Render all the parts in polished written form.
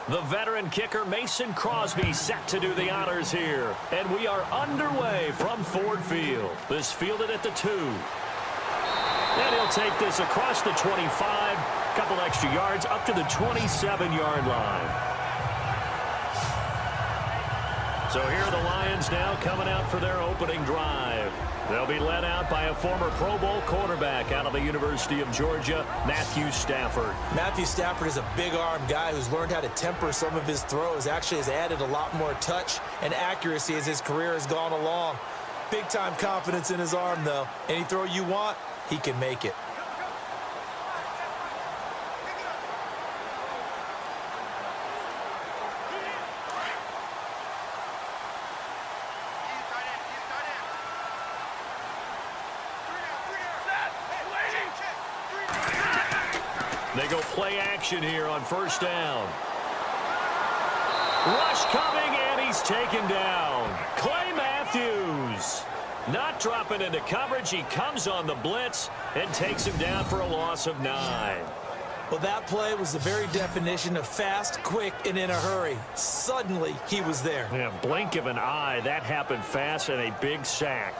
The veteran kicker Mason Crosby set to do the honors here. And we are underway from Ford Field. This fielded at the 2. And he'll take this across the 25. Couple extra yards up to the 27-yard line. So here are the Lions now coming out for their opening drive. They'll be led out by a former Pro Bowl quarterback out of the University of Georgia, Matthew Stafford. Matthew Stafford is a big-arm guy who's learned how to temper some of his throws. Actually has added a lot more touch and accuracy as his career has gone along. Big-time confidence in his arm, though. Any throw you want, he can make it. They go play action here on first down. Rush coming, and he's taken down. Clay Matthews not dropping into coverage. He comes on the blitz and takes him down for a loss of 9. Well, that play was the very definition of fast, quick, and in a hurry. Suddenly, he was there. Yeah, blink of an eye. That happened fast and a big sack.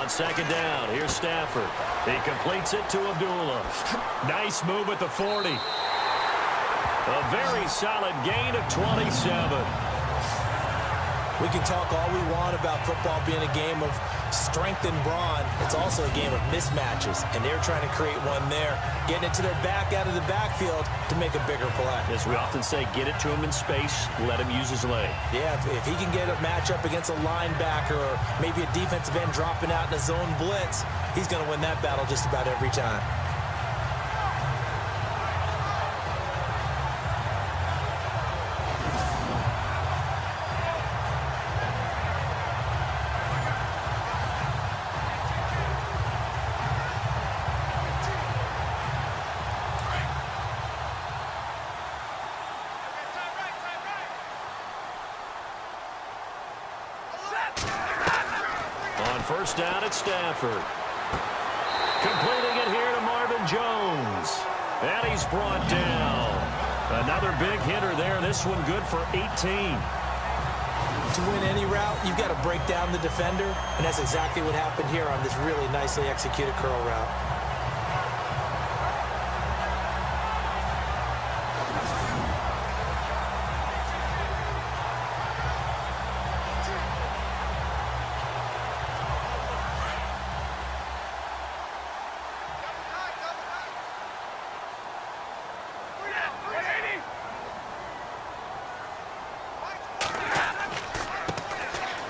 Second down. Here's Stafford. He completes it to Abdullah. Nice move at the 40. A very solid gain of 27. We can talk all we want about football being a game of strength and brawn. It's also a game of mismatches, and they're trying to create one there, getting it to their back out of the backfield to make a bigger play. As we often say, get it to him in space, let him use his leg. Yeah, if he can get a matchup against a linebacker or maybe a defensive end dropping out in a zone blitz, he's going to win that battle just about every time. First down at Stafford. Completing it here to Marvin Jones. And he's brought down. Another big hitter there. This one good for 18. To win any route, you've got to break down the defender, and that's exactly what happened here on this really nicely executed curl route.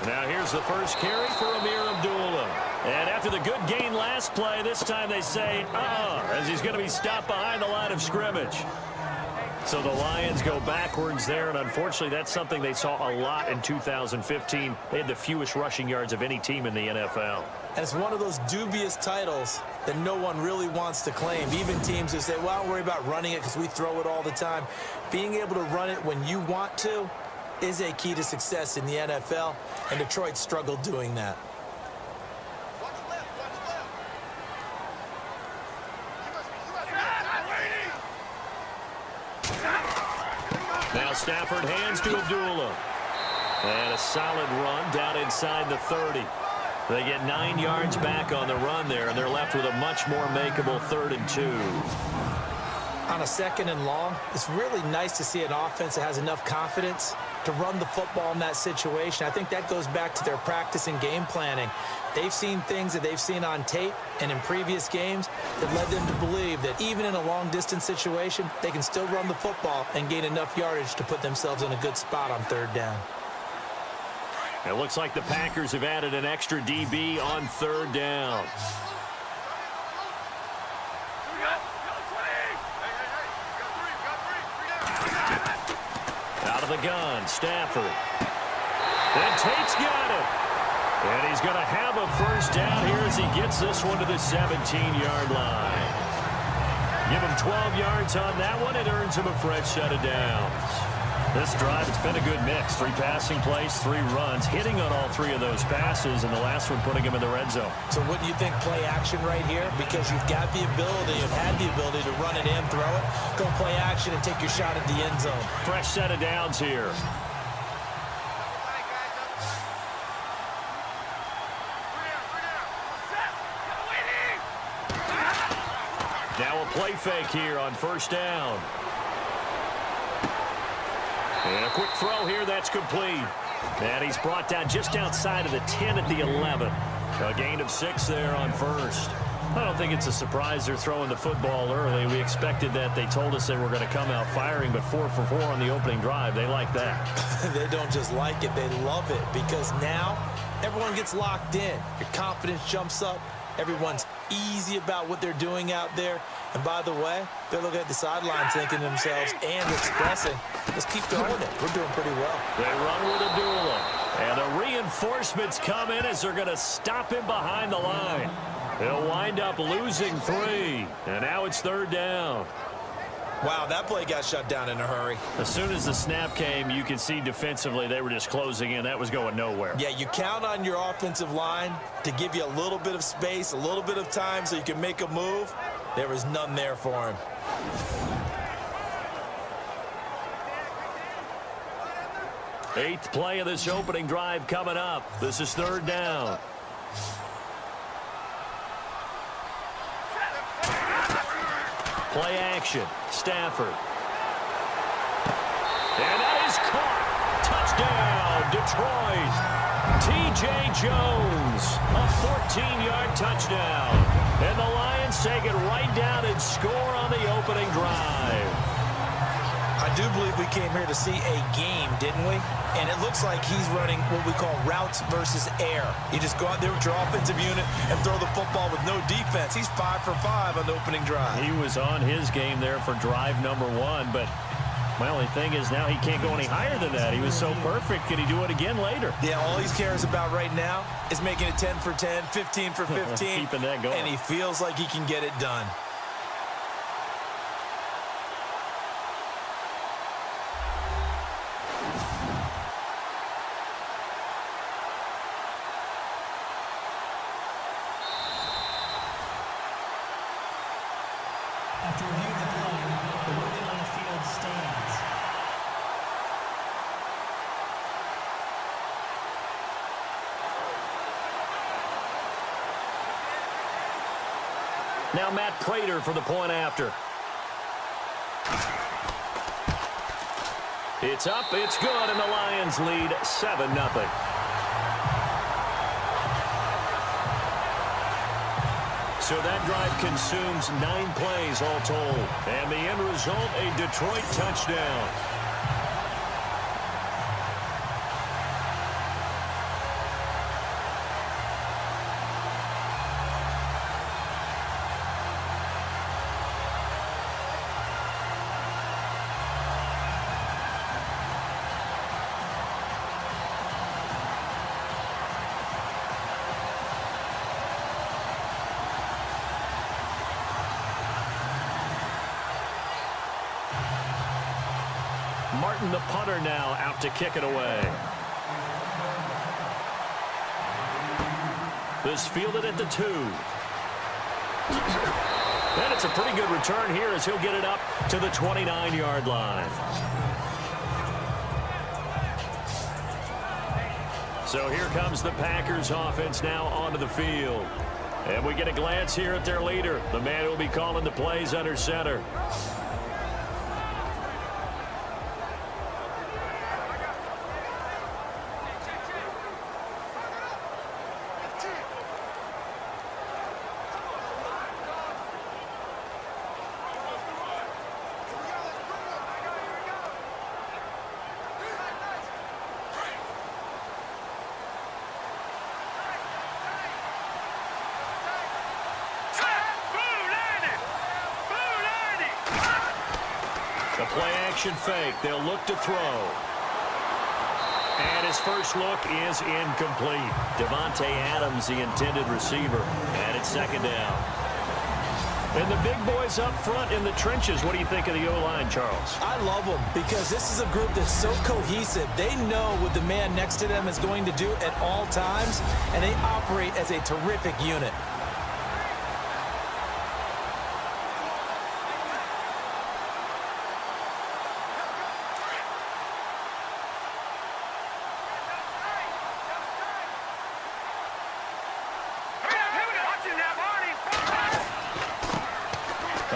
Now here's the first carry for Amir Abdullah. And after the good gain last play, this time they say, as he's going to be stopped behind the line of scrimmage. So the Lions go backwards there, and unfortunately that's something they saw a lot in 2015. They had the fewest rushing yards of any team in the NFL. And it's one of those dubious titles that no one really wants to claim. Even teams who say, well, don't worry about running it because we throw it all the time. Being able to run it when you want to is a key to success in the NFL, and Detroit struggled doing that. Now Stafford hands to Abdullah. And a solid run down inside the 30. They get 9 yards back on the run there, and they're left with a much more makeable 3rd and 2. On a 2nd and long, it's really nice to see an offense that has enough confidence to run the football in that situation. I think that goes back to their practice and game planning. They've seen things that they've seen on tape and in previous games that led them to believe that even in a long-distance situation, they can still run the football and gain enough yardage to put themselves in a good spot on 3rd down. It looks like the Packers have added an extra DB on 3rd down. Out of the gun, Stafford. And Tate's got it. And he's going to have a first down here as he gets this one to the 17-yard line. Give him 12 yards on that one. It earns him a fresh set of downs. This drive, it's been a good mix. 3 passing plays, 3 runs, hitting on all 3 of those passes, and the last one putting him in the red zone. So wouldn't you think play action right here? Because you've got the ability, you've had the ability to run it in, throw it, go play action, and take your shot at the end zone. Fresh set of downs here. Now a play fake here on first down. And a quick throw here, that's complete. And he's brought down just outside of the 10 at the 11. A gain of 6 there on first. I don't think it's a surprise they're throwing the football early. We expected that. They told us they were going to come out firing, but 4 for 4 on the opening drive. They like that. They don't just like it, they love it, because now everyone gets locked in. Your confidence jumps up. Everyone's easy about what they're doing out there. And by the way, they're looking at the sideline thinking to themselves and expressing, let's keep throwing it. We're doing pretty well. They run with a duel. And the reinforcements come in as they're going to stop him behind the line. They'll wind up losing 3. And now it's 3rd down. Wow, that play got shut down in a hurry. As soon as the snap came, you can see defensively they were just closing in. That was going nowhere. Yeah, you count on your offensive line to give you a little bit of space, a little bit of time so you can make a move. There was none there for him. Eighth play of this opening drive coming up. This is 3rd down. Play action. Stafford. And that is caught. Touchdown, Detroit. T.J. Jones, a 14-yard touchdown. And the Lions take it right down and score on the opening drive. I do believe we came here to see a game, didn't we? And it looks like he's running what we call routes versus air. You just go out there with your offensive unit and throw the football with no defense. He's 5 for 5 on the opening drive. He was on his game there for drive number 1, but my only thing is now he can't go any higher than that. He was so perfect. Can he do it again later? Yeah, all he cares about right now is making it 10 for 10, 15 for 15. Keeping that going. And he feels like he can get it done. After reviewing the play, the ruling on the field stands. Now Matt Prater for the point after. It's up, it's good, and the Lions lead 7-0. So that drive consumes 9 plays all told. And the end result, a Detroit touchdown. Martin, the punter, now out to kick it away. This fielded at the 2. And it's a pretty good return here as he'll get it up to the 29-yard line. So here comes the Packers offense now onto the field. And we get a glance here at their leader, the man who will be calling the plays under center. play-action fake. They'll look to throw. And his first look is incomplete. Devontae Adams, the intended receiver. And it's second down. And the big boys up front in the trenches. What do you think of the O-line, Charles? I love them because this is a group that's so cohesive. They know what the man next to them is going to do at all times, and they operate as a terrific unit.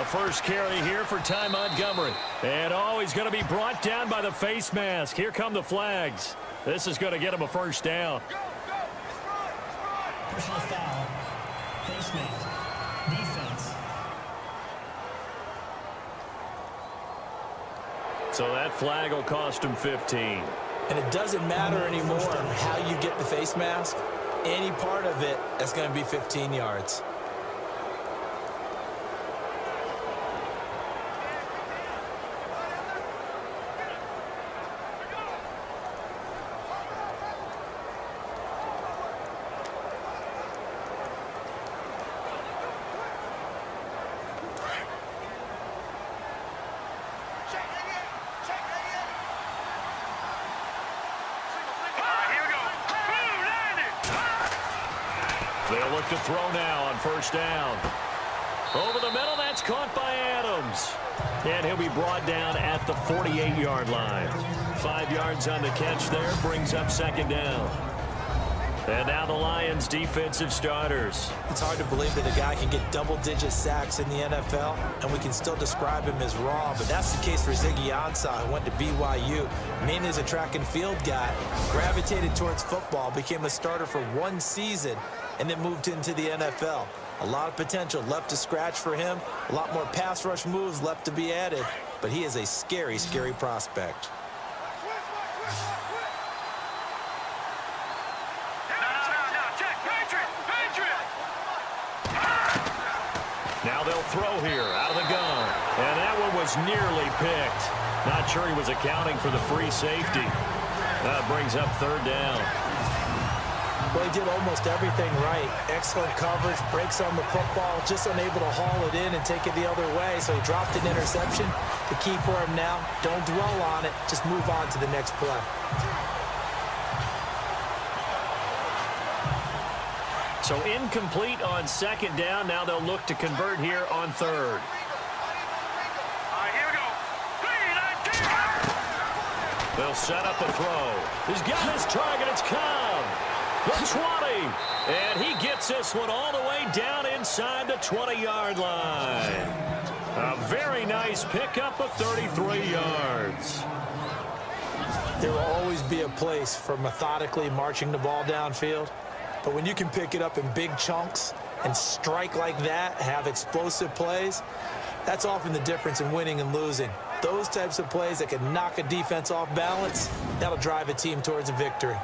First carry here for Ty Montgomery. And he's going to be brought down by the face mask. Here come the flags. This is going to get him a first down. Personal foul. Face mask. Defense. So that flag will cost him 15. And it doesn't matter anymore how you get the face mask. Any part of it, that's going to be 15 yards. They'll look to throw now on first down. Over the middle, that's caught by Adams. And he'll be brought down at the 48-yard line. 5 yards on the catch there, brings up second down. And now the Lions' defensive starters. It's hard to believe that a guy can get double-digit sacks in the NFL, and we can still describe him as raw, but that's the case for Ziggy Ansah, who went to BYU, mainly as a track and field guy, gravitated towards football, became a starter for 1 season, and then moved into the NFL. A lot of potential left to scratch for him, a lot more pass rush moves left to be added, but he is a scary, scary prospect. Now they'll throw here out of the gun. And that one was nearly picked. Not sure he was accounting for the free safety. That brings up third down. Well, he did almost everything right. Excellent coverage, breaks on the football, just unable to haul it in and take it the other way. So he dropped an interception. The key for him now, don't dwell on it. Just move on to the next play. So incomplete on second down. Now they'll look to convert here on third. Here we go. They'll set up a throw. He's got his target. It's Cobb. The 20. And he gets this one all the way down inside the 20-yard line. A very nice pickup of 33 yards. There will always be a place for methodically marching the ball downfield. But when you can pick it up in big chunks and strike like that, have explosive plays, that's often the difference in winning and losing. Those types of plays that can knock a defense off balance, that'll drive a team towards a victory.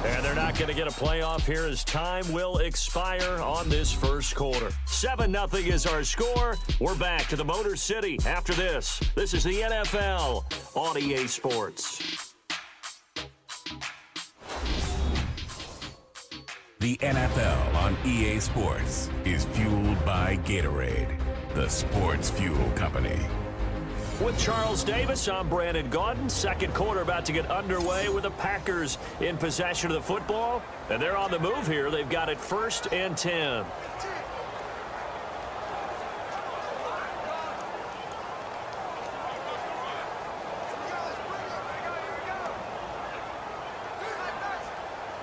And they're not going to get a playoff here as time will expire on this first quarter. 7-0 is our score. We're back to the Motor City after this. This is the NFL on EA Sports. The NFL on EA Sports is fueled by Gatorade, the sports fuel company. With Charles Davis, I'm Brandon Gaudin. Second quarter about to get underway with the Packers in possession of the football. And they're on the move here. They've got it 1st and 10.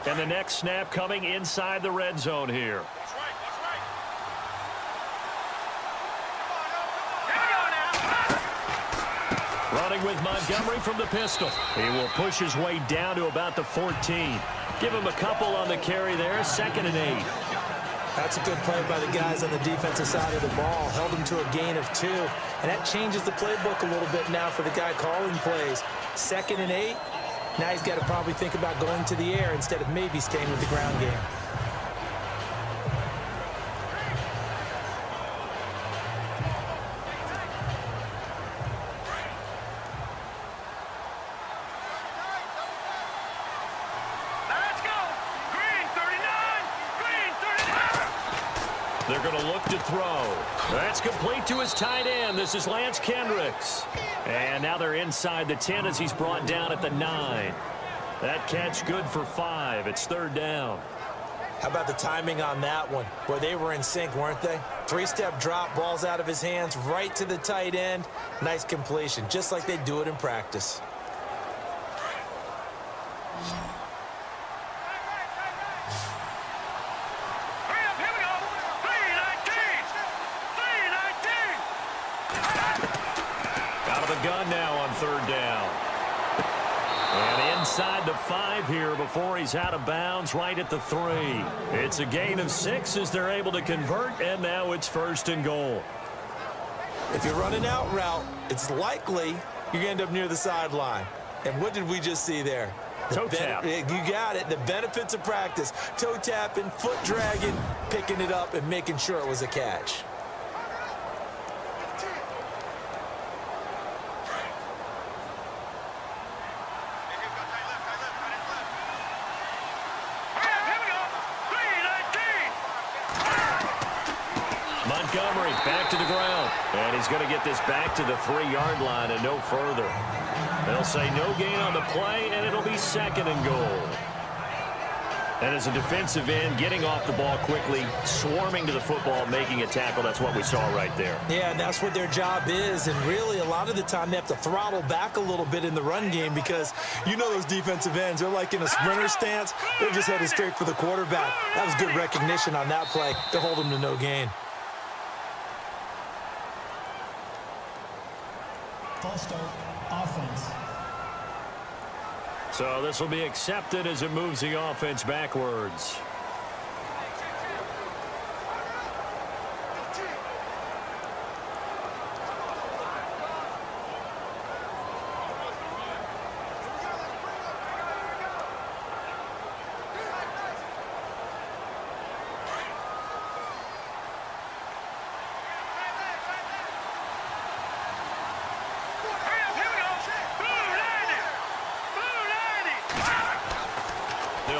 And the next snap coming inside the red zone here. Running with Montgomery from the pistol. He will push his way down to about the 14. Give him a couple on the carry there. 2nd and 8. That's a good play by the guys on the defensive side of the ball. Held him to a gain of 2. And that changes the playbook a little bit now for the guy calling plays. 2nd and 8. Now he's got to probably think about going to the air instead of maybe staying with the ground game. Let's go. Green 39. Green 39. They're going to look to throw. That's complete to his tight end. This is Lance Kendricks. And now they're inside the 10 as he's brought down at the 9. That catch good for 5. It's third down. How about the timing on that one? Where they were in sync, weren't they? 3-step drop, ball's out of his hands, right to the tight end. Nice completion, just like they do it in practice. Hurry up, here we go. 319. 319. Out of the gun now on third down. And inside the 5 here before he's out of bounds right at the 3. It's a gain of 6 as they're able to convert, and now it's first and goal. If you run an out route, it's likely you're going to end up near the sideline. And what did we just see there? Toe tap. You got it. The benefits of practice. Toe tapping, foot dragging, picking it up, and making sure it was a catch. Montgomery back to the ground. And he's going to get this back to the 3-yard line and no further. They'll say no gain on the play, and it'll be second and goal. And as a defensive end, getting off the ball quickly, swarming to the football, making a tackle, that's what we saw right there. Yeah, and that's what their job is. And really, a lot of the time, they have to throttle back a little bit in the run game because you know those defensive ends, they're like in a sprinter stance. They're just headed straight for the quarterback. That was good recognition on that play to hold him to no gain. False start, offense. So this will be accepted as it moves the offense backwards.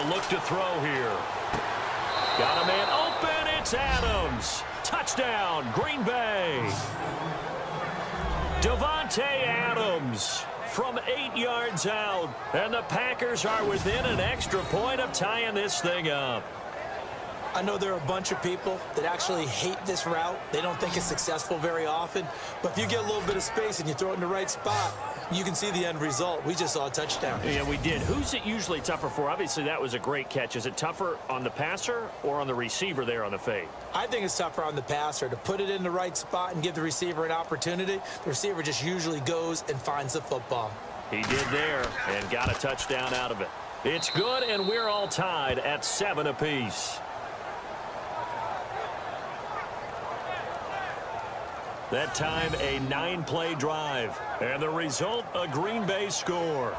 Look to throw here. Got a man open. It's Adams. Touchdown, Green Bay. Davante Adams from 8 yards out. And the Packers are within an extra point of tying this thing up. I know there are a bunch of people that actually hate this route. They don't think it's successful very often. But if you get a little bit of space and you throw it in the right spot, you can see the end result. We just saw a touchdown. Yeah, we did. Who's it usually tougher for? Obviously, that was a great catch. Is it tougher on the passer or on the receiver there on the fade? I think it's tougher on the passer to put it in the right spot and give the receiver an opportunity. The receiver just usually goes and finds the football. He did there and got a touchdown out of it. It's good, and we're all tied at 7 apiece. That time, a 9-play drive. And the result, a Green Bay score.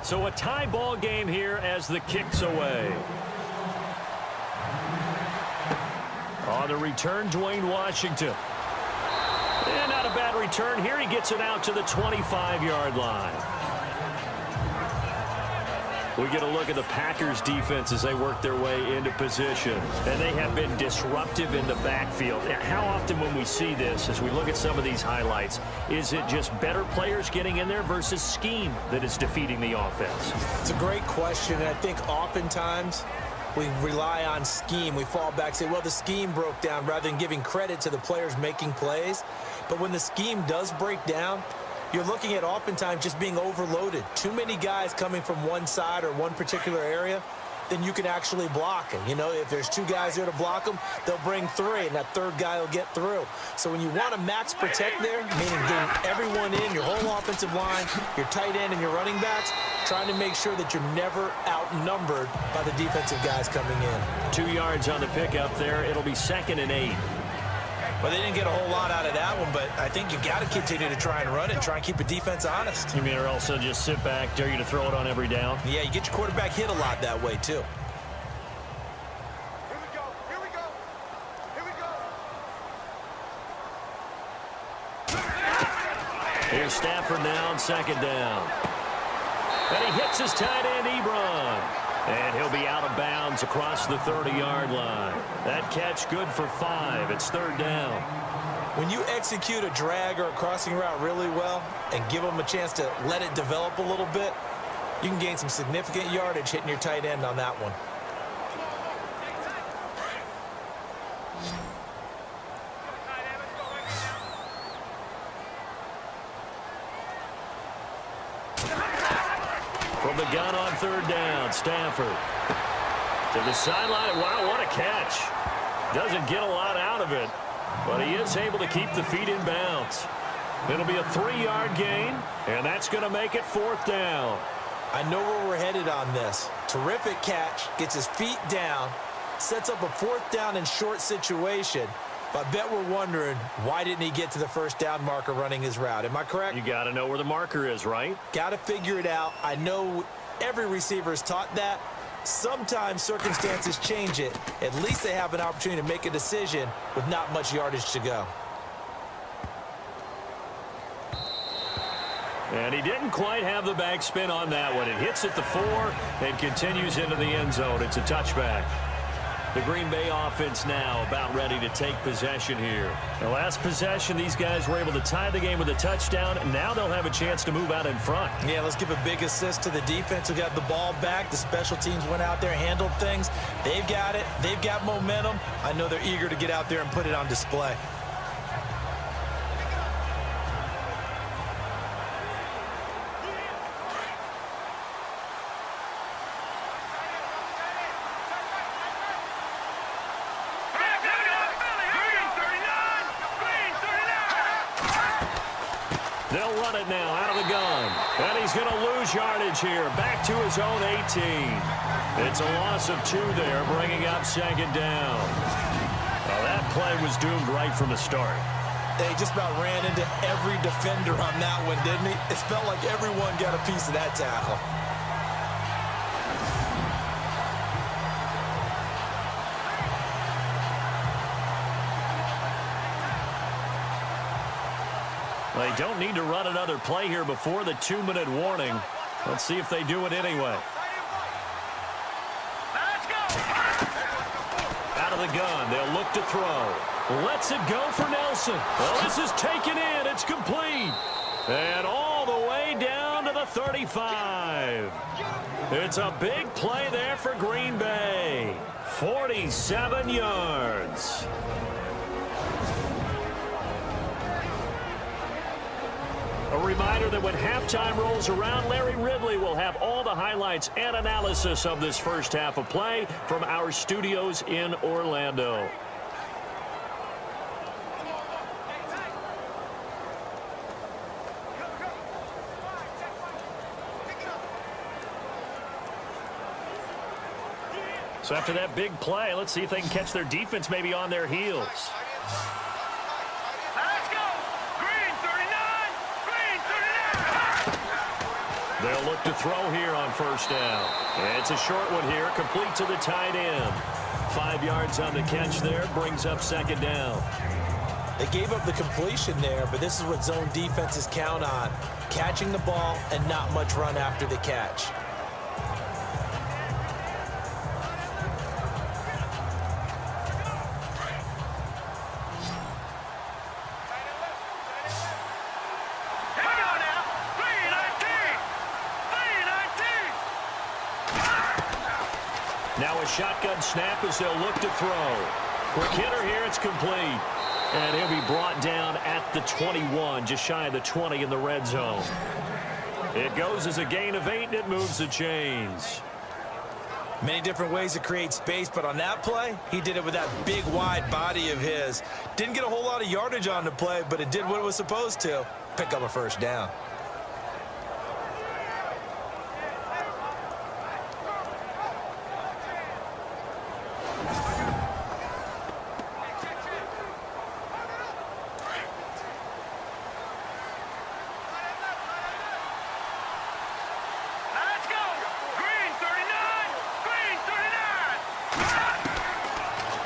So a tie ball game here as the kick's away. On the return, Dwayne Washington. And not a bad return here. He gets it out to the 25-yard line. We get a look at the Packers defense as they work their way into position. And they have been disruptive in the backfield. How often when we see this, as we look at some of these highlights, is it just better players getting in there versus scheme that is defeating the offense? It's a great question, and I think oftentimes we rely on scheme. We fall back, say, well, the scheme broke down, rather than giving credit to the players making plays. But when the scheme does break down, you're looking at oftentimes just being overloaded. Too many guys coming from one side or one particular area, then you can actually block them. You know, if there's 2 guys there to block them, they'll bring 3, and that 3rd guy will get through. So when you want to max protect there, meaning getting everyone in, your whole offensive line, your tight end, and your running backs, trying to make sure that you're never outnumbered by the defensive guys coming in. 2 yards on the pickup there. It'll be 2nd and 8. Well, they didn't get a whole lot out of that one, but I think you've got to continue to try and run it and try and keep a defense honest. You mean or also just sit back, dare you to throw it on every down? Yeah, you get your quarterback hit a lot that way, too. Here we go. Here we go. Here we go. Here's Stafford now on 2nd down. And he hits his tight end, Ebron. And he'll be out of bounds across the 30-yard line. That catch good for 5. It's 3rd down. When you execute a drag or a crossing route really well and give them a chance to let it develop a little bit, you can gain some significant yardage hitting your tight end on that one. From the gun on 3rd down, Stafford. To the sideline. Wow, what a catch. Doesn't get a lot out of it, but he is able to keep the feet in bounds. It'll be a 3-yard gain, and that's going to make it 4th down. I know where we're headed on this. Terrific catch, gets his feet down, sets up a 4th down and short situation. But I bet we're wondering, why didn't he get to the 1st down marker running his route? Am I correct? You got to know where the marker is, right? Got to figure it out. I know every receiver is taught that. Sometimes circumstances change it. At least they have an opportunity to make a decision with not much yardage to go. And he didn't quite have the backspin on that one. It hits at the 4 and continues into the end zone. It's a touchback. The Green Bay offense now about ready to take possession here. The last possession, these guys were able to tie the game with a touchdown. Now they'll have a chance to move out in front. Yeah, let's give a big assist to the defense who got the ball back. The special teams went out there, handled things. They've got it. They've got momentum. I know they're eager to get out there and put it on display. They'll run it now out of the gun. And he's going to lose yardage here. Back to his own 18. It's a loss of 2 there, bringing up 2nd down. Well, that play was doomed right from the start. They just about ran into every defender on that one, didn't he? It felt like everyone got a piece of that tackle. They don't need to run another play here before the 2-minute warning. Let's see if they do it anyway. Let's go. Out of the gun, they'll look to throw. Lets it go for Nelson. Well, this is taken in. It's complete. And all the way down to the 35. It's a big play there for Green Bay. 47 yards. A reminder that when halftime rolls around, Larry Ridley will have all the highlights and analysis of this first half of play from our studios in Orlando. So after that big play, let's see if they can catch their defense maybe on their heels. They'll look to throw here on 1st down. It's a short one here, complete to the tight end. 5 yards on the catch there, brings up 2nd down. They gave up the completion there, but this is what zone defenses count on. Catching the ball and not much run after the catch. Now a shotgun snap as they'll look to throw. Quick hitter here, it's complete. And he'll be brought down at the 21, just shy of the 20 in the red zone. It goes as a gain of 8, and it moves the chains. Many different ways to create space, but on that play, he did it with that big, wide body of his. Didn't get a whole lot of yardage on the play, but it did what it was supposed to. Pick up a first down. Let's go. Green 39. Green 39.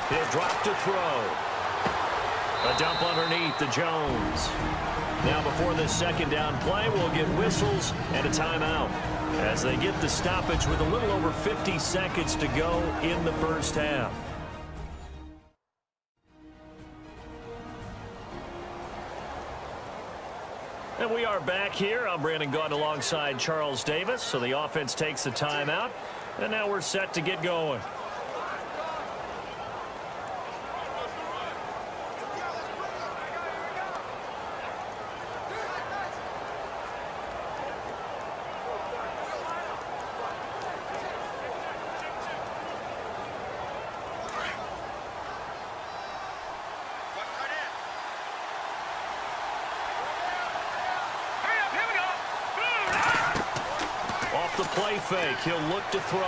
He'll drop to throw. A dump underneath to Jones. Now before this second down play, we'll get whistles and a timeout as they get the stoppage with a little over 50 seconds to go in the first half. And we are back here. I'm Brandon Gaudin alongside Charles Davis. So the offense takes the timeout, and now we're set to get going. The play fake. He'll look to throw.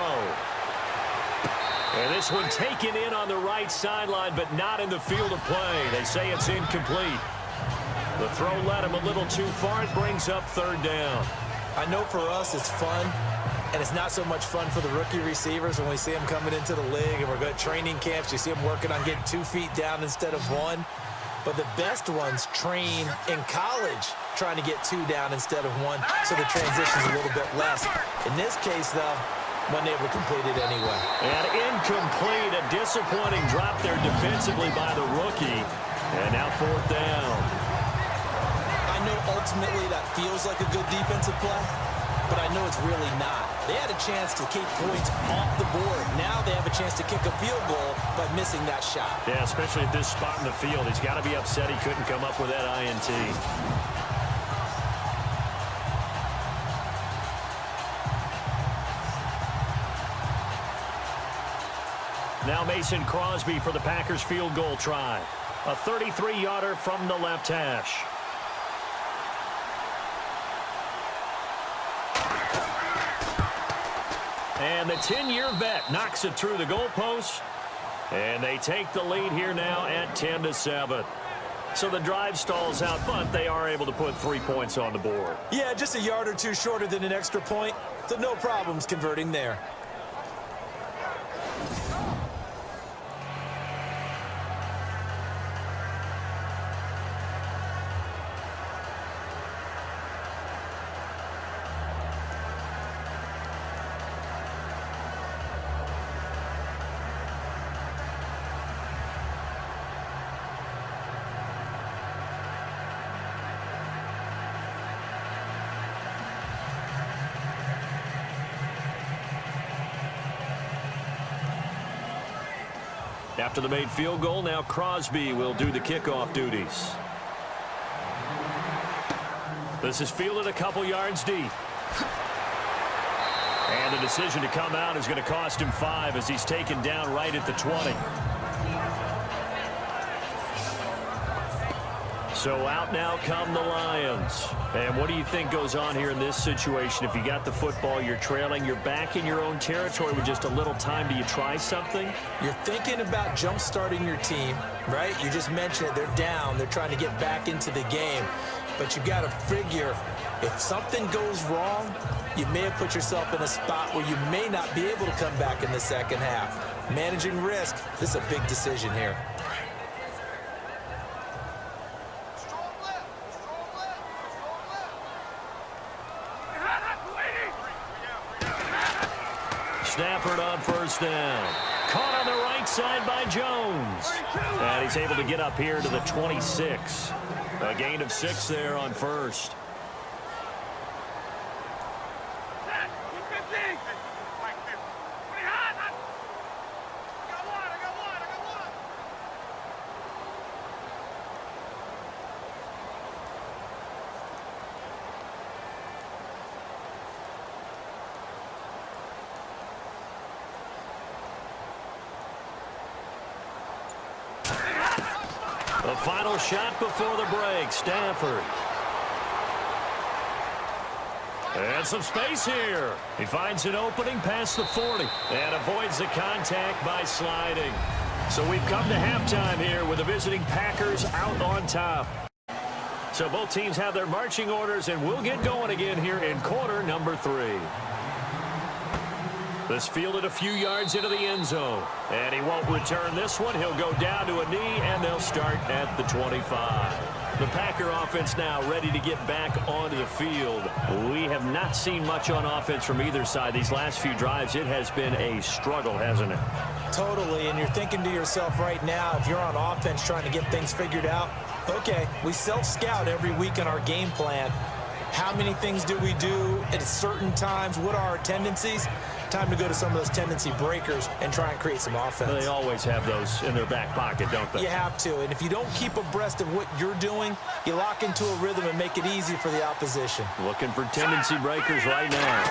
And this one taken in on the right sideline, but not in the field of play. They say it's incomplete. The throw led him a little too far. It brings up third down. I know for us it's fun, and it's not so much fun for the rookie receivers when we see them coming into the league and we're going to training camps. You see them working on getting 2 feet down instead of 1. But the best ones train in college trying to get 2 down instead of 1, so the transition's a little bit less. In this case, though, wasn't able to complete it anyway. And incomplete, a disappointing drop there defensively by the rookie. And now fourth down. I know ultimately that feels like a good defensive play, but I know it's really not. They had a chance to keep points off the board. Now they have a chance to kick a field goal by missing that shot. Yeah, especially at this spot in the field. He's got to be upset he couldn't come up with that INT. Now Mason Crosby for the Packers field goal try. A 33-yarder from the left hash. And the 10-year vet knocks it through the goalpost. And they take the lead here now at 10-7. So the drive stalls out, but they are able to put 3 points on the board. Yeah, just a yard or two shorter than an extra point, so no problems converting there. After the made field goal, now Crosby will do the kickoff duties. This is fielded a couple yards deep. And the decision to come out is going to cost him 5 as he's taken down right at the 20. So out now come the Lions. And what do you think goes on here in this situation? If you got the football, you're trailing, you're back in your own territory with just a little time. Do you try something? You're thinking about jump-starting your team, right? You just mentioned it. They're down. They're trying to get back into the game. But you got to figure if something goes wrong, you may have put yourself in a spot where you may not be able to come back in the second half. Managing risk, this is a big decision here. Stafford on first down. Caught on the right side by Jones. And he's able to get up here to the 26. A gain of 6 there on first. The final shot before the break, Stafford. And some space here. He finds an opening past the 40 and avoids the contact by sliding. So we've come to halftime here with the visiting Packers out on top. So both teams have their marching orders, and we'll get going again here in quarter number 3. This fielded a few yards into the end zone. And he won't return this one. He'll go down to a knee, and they'll start at the 25. The Packer offense now ready to get back onto the field. We have not seen much on offense from either side. These last few drives, it has been a struggle, hasn't it? Totally, and you're thinking to yourself right now, if you're on offense trying to get things figured out, okay, we self-scout every week in our game plan. How many things do we do at certain times? What are our tendencies? Time to go to some of those tendency breakers and try and create some offense. They always have those in their back pocket, don't they? You have to, and if you don't keep abreast of what you're doing, you lock into a rhythm and make it easy for the opposition. Looking for tendency breakers right now.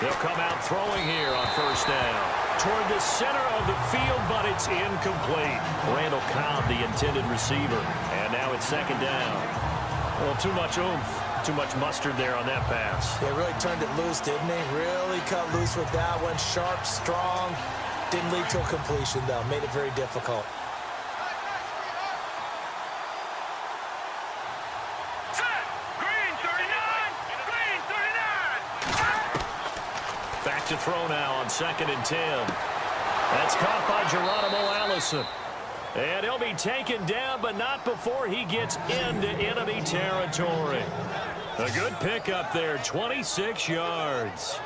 They'll come out throwing here on first down. Toward the center of the field, but it's incomplete. Randall Cobb, the intended receiver. And now it's second down. Well, too much oomph. Too much mustard there on that pass. They really turned it loose, didn't they? Really cut loose with that one. Sharp, strong. Didn't lead to a completion, though. Made it very difficult. Green 39! Green 39! Back to throw now on 2nd and 10. That's caught by Geronimo Allison. And he'll be taken down, but not before he gets into enemy territory. A good pickup there, 26 yards.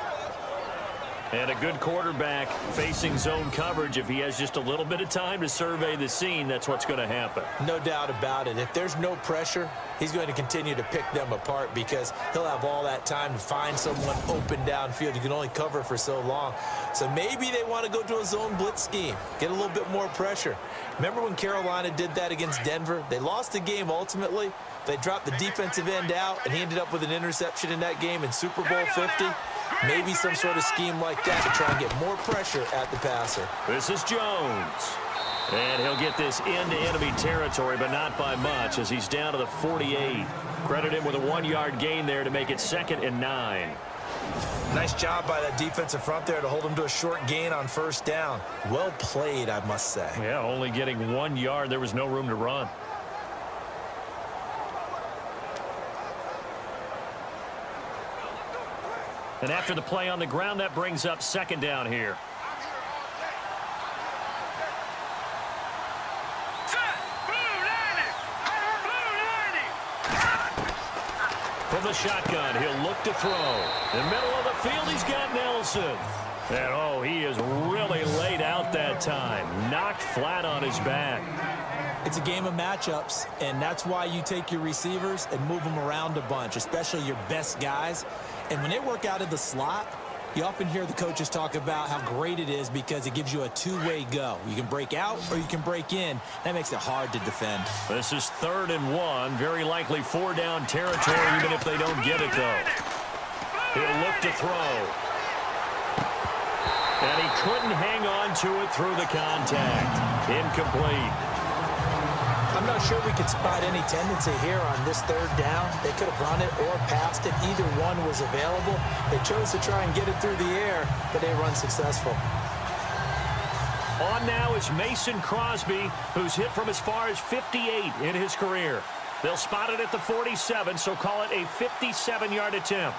And a good quarterback facing zone coverage. If he has just a little bit of time to survey the scene, that's what's going to happen. No doubt about it. If there's no pressure, he's going to continue to pick them apart because he'll have all that time to find someone open downfield. You can only cover for so long. So maybe they want to go to a zone blitz scheme, get a little bit more pressure. Remember when Carolina did that against Denver? They lost the game ultimately. They dropped the defensive end out, and he ended up with an interception in that game in Super Bowl 50. Maybe some sort of scheme like that to try and get more pressure at the passer. This is Jones. And he'll get this into enemy territory, but not by much as he's down to the 48. Credit him with a 1-yard gain there to make it 2nd and 9. Nice job by that defensive front there to hold him to a short gain on first down. Well played, I must say. Yeah, only getting 1 yard. There was no room to run. And after the play on the ground, that brings up 2nd down here. From the shotgun, he'll look to throw. In the middle of the field, he's got Nelson. And, oh, he is really laid out that time. Knocked flat on his back. It's a game of matchups, and that's why you take your receivers and move them around a bunch, especially your best guys. And when they work out of the slot, you often hear the coaches talk about how great it is because it gives you a two-way go. You can break out or you can break in. That makes it hard to defend. This is 3rd and 1. Very likely 4-down territory, even if they don't get it, though. He'll look to throw. And he couldn't hang on to it through the contact. Incomplete. I'm not sure we could spot any tendency here on this 3rd down. They could have run it or passed it. Either one was available. They chose to try and get it through the air, but they were unsuccessful. On now is Mason Crosby, who's hit from as far as 58 in his career. They'll spot it at the 47, so call it a 57-yard attempt.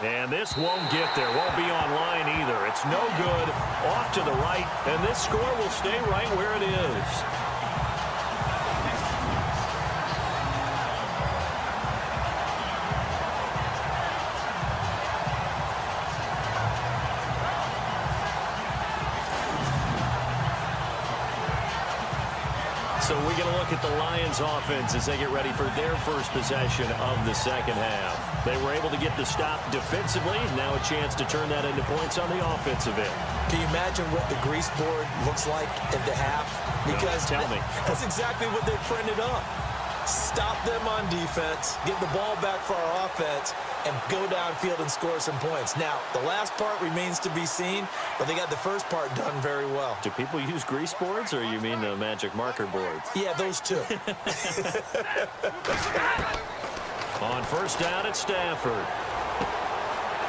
And this won't get there. Won't be online either. It's no good. Off to the right. And this score will stay right where it is. So we're going to look at the Lions offense as they get ready for their first possession of the second half. They were able to get the stop defensively. Now a chance to turn that into points on the offensive end. Can you imagine what the grease board looks like at the half? Because tell me. That's exactly what they printed up. stop them on defense, get the ball back for our offense, and go downfield and score some points. Now, the last part remains to be seen, but they got the first part done very well. Do people use grease boards, or you mean the magic marker boards? Yeah, those two. On first down at Stafford.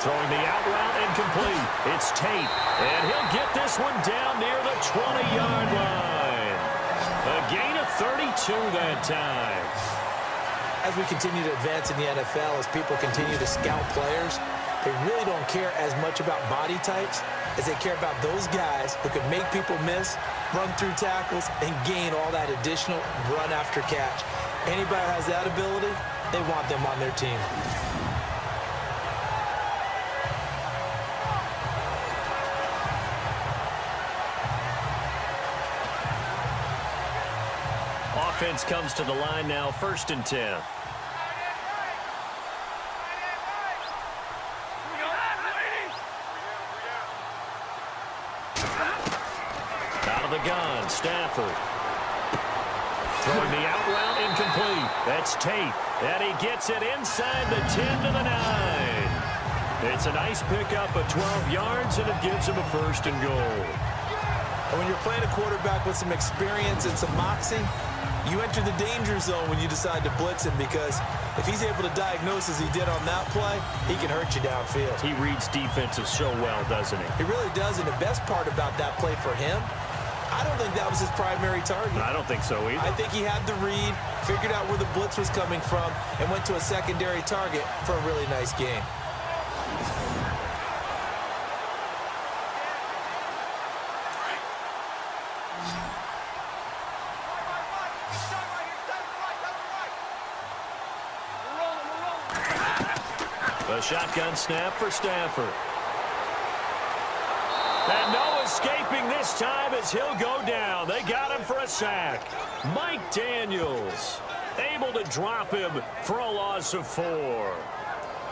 Throwing the out route incomplete. It's Tate, and he'll get this one down near the 20-yard line. A gain of 32 that time. As we continue to advance in the NFL, as people continue to scout players, they really don't care as much about body types as they care about those guys who can make people miss, run through tackles, and gain all that additional run after catch. Anybody who has that ability, they want them on their team. Offense comes to the line now, 1st and 10. Out of the gun, Stafford. Throwing the out route incomplete. That's Tate. And he gets it inside the 10 to the 9. It's a nice pickup of 12 yards, and it gives him a 1st and goal. And when you're playing a quarterback with some experience and some moxie, you enter the danger zone when you decide to blitz him, because if he's able to diagnose as he did on that play, he can hurt you downfield. He reads defenses so well, doesn't he? He really does, and the best part about that play for him, I don't think that was his primary target. I don't think so either. I think he had the read, figured out where the blitz was coming from, and went to a secondary target for a really nice game. A shotgun snap for Stafford. And no escaping this time as he'll go down. They got him for a sack. Mike Daniels able to drop him for a loss of 4.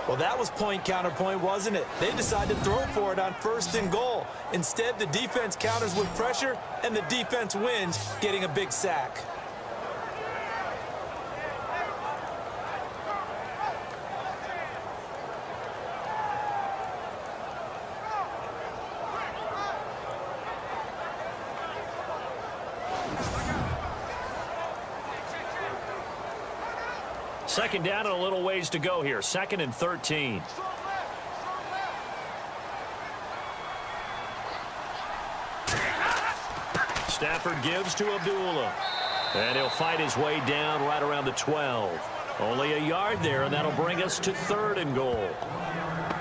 Well, that was point counterpoint, wasn't it? They decided to throw for it on 1st and goal. Instead, the defense counters with pressure, and the defense wins, getting a big sack. Second down and a little ways to go here. 2nd and 13. Stafford gives to Abdullah. And he'll fight his way down right around the 12. Only a yard there, and that'll bring us to 3rd and goal.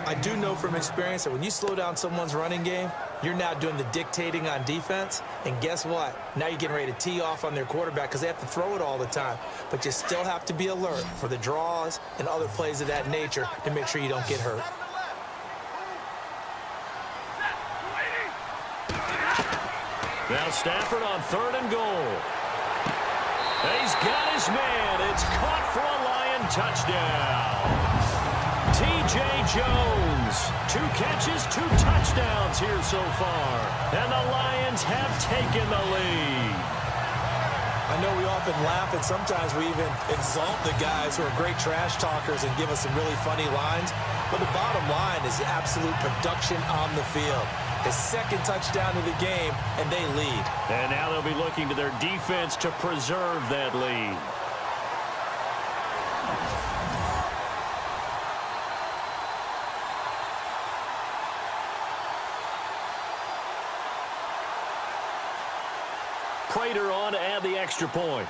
I do know from experience that when you slow down someone's running game, you're now doing the dictating on defense. And guess what? Now you're getting ready to tee off on their quarterback because they have to throw it all the time. But you still have to be alert for the draws and other plays of that nature to make sure you don't get hurt. Now Stafford on 3rd and goal. He's got his man. It's caught for a Lion touchdown. T.J. Jones, 2 catches, 2 touchdowns here so far. And the Lions have taken the lead. I know we often laugh, and sometimes we even exalt the guys who are great trash talkers and give us some really funny lines. But the bottom line is the absolute production on the field. His 2nd touchdown of the game, and they lead. And now they'll be looking to their defense to preserve that lead. Prater on to add the extra point.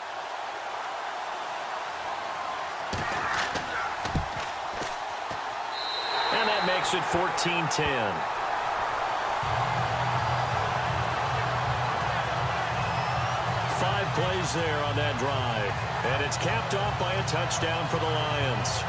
And that makes it 14-10. Five plays there on that drive. And it's capped off by a touchdown for the Lions.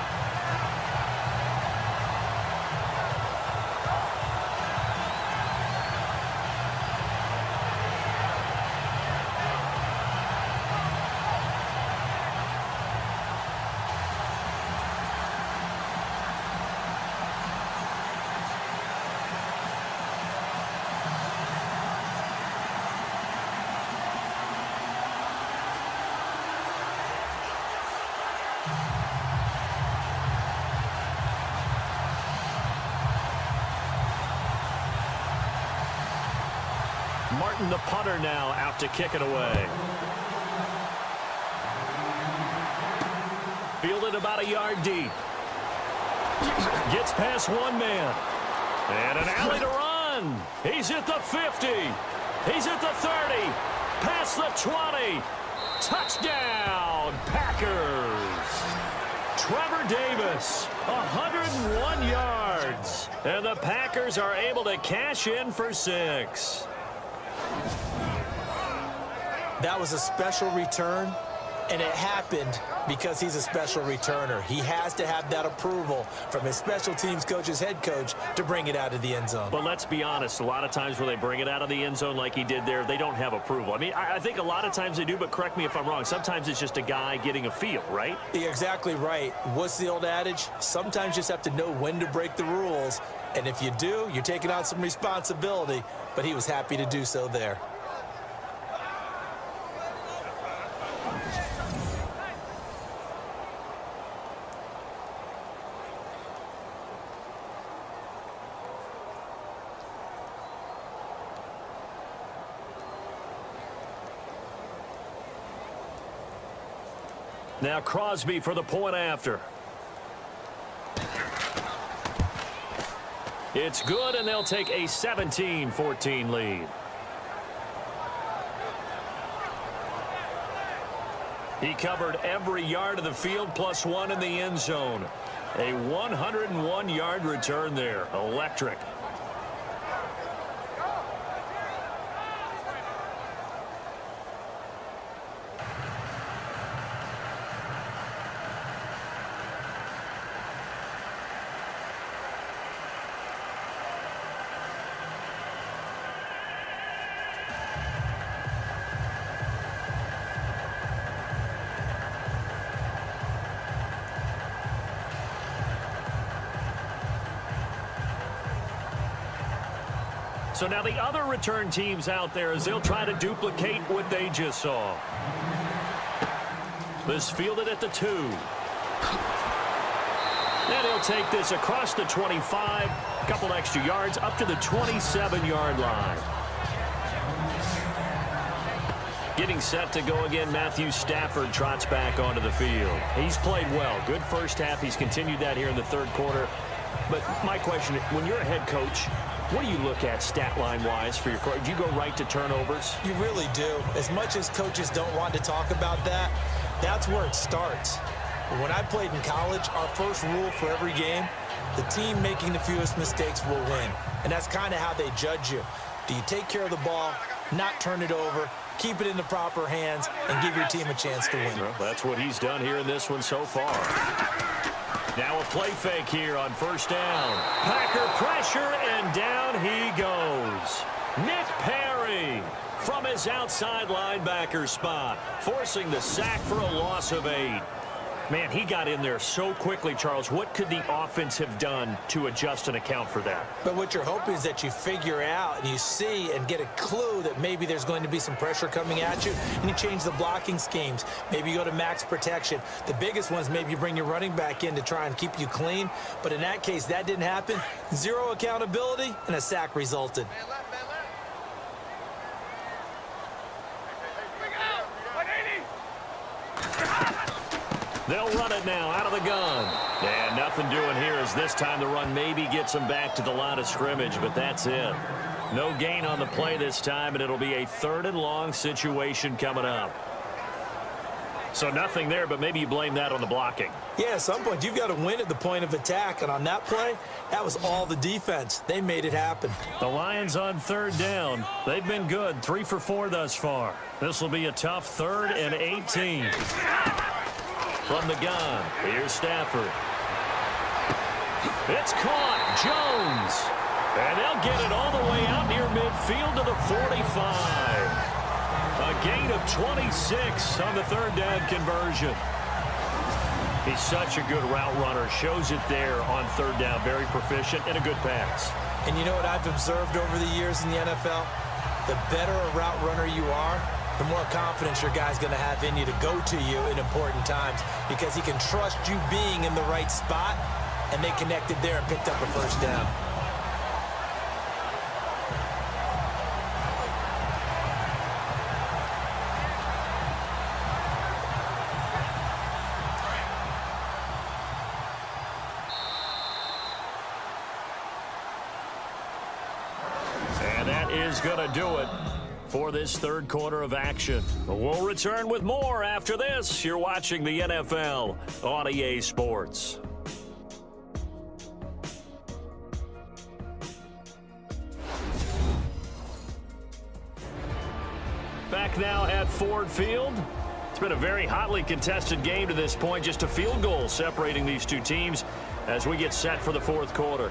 Martin, the punter, now out to kick it away. Fielded about a yard deep. Gets past one man. And an alley to run. He's at the 50. He's at the 30. Past the 20. Touchdown, Packers. Trevor Davis, 101 yards. And the Packers are able to cash in for 6. That was a special return, and it happened because he's a special returner. He has to have that approval from his special teams coach's head coach to bring it out of the end zone. But let's be honest, a lot of times when they bring it out of the end zone like he did there, they don't have approval. I mean, I think a lot of times they do, but correct me if I'm wrong. Sometimes it's just a guy getting a feel, right? You're exactly right. What's the old adage? Sometimes you just have to know when to break the rules. And if you do, you're taking on some responsibility. But he was happy to do so there. Now Crosby for the point after. It's good, and they'll take a 17-14 lead. He covered every yard of the field, plus one in the end zone. A 101-yard return there. Electric. So now the other return teams out there as they'll try to duplicate what they just saw. This fielded at the 2. And he'll take this across the 25, a couple extra yards up to the 27-yard line. Getting set to go again, Matthew Stafford trots back onto the field. He's played well. Good first half. He's continued that here in the third quarter. But my question, when you're a head coach, what do you look at stat line-wise for your coach? Do you go right to turnovers? You really do. As much as coaches don't want to talk about that, that's where it starts. When I played in college, our first rule for every game, the team making the fewest mistakes will win. And that's kind of how they judge you. Do you take care of the ball, not turn it over, keep it in the proper hands, and give your team a chance to win? Well, that's what he's done here in this one so far. Now a play fake here on first down. Packer pressure, and down he goes. Nick Perry from his outside linebacker spot, forcing the sack for a loss of 8. Man, he got in there so quickly, Charles. What could the offense have done to adjust and account for that? But what you're hoping is that you figure out and you see and get a clue that maybe there's going to be some pressure coming at you, and you change the blocking schemes. Maybe you go to max protection. The biggest one is maybe you bring your running back in to try and keep you clean. But in that case, that didn't happen. Zero accountability, and a sack resulted. They'll run it now out of the gun. And nothing doing here as this time the run maybe gets them back to the line of scrimmage, but that's it. No gain on the play this time, and it'll be a 3rd and long situation coming up. So nothing there, but maybe you blame that on the blocking. Yeah, at some point you've got to win at the point of attack, and on that play, that was all the defense. They made it happen. The Lions on 3rd down. They've been good, 3 for 4 thus far. This will be a tough 3rd and 18. From the gun, here's Stafford. It's caught, Jones. And they'll get it all the way out near midfield to the 45. A gain of 26 on the 3rd down conversion. He's such a good route runner. Shows it there on 3rd down. Very proficient and a good pass. And you know what I've observed over the years in the NFL? The better a route runner you are, the more confidence your guy's going to have in you to go to you in important times, because he can trust you being in the right spot, and they connected there and picked up a 1st down. And that is going to do it for this third quarter of action. We'll return with more after this. You're watching the NFL on EA Sports. Back now at Ford Field. It's been a very hotly contested game to this point. Just a field goal separating these two teams as we get set for the fourth quarter.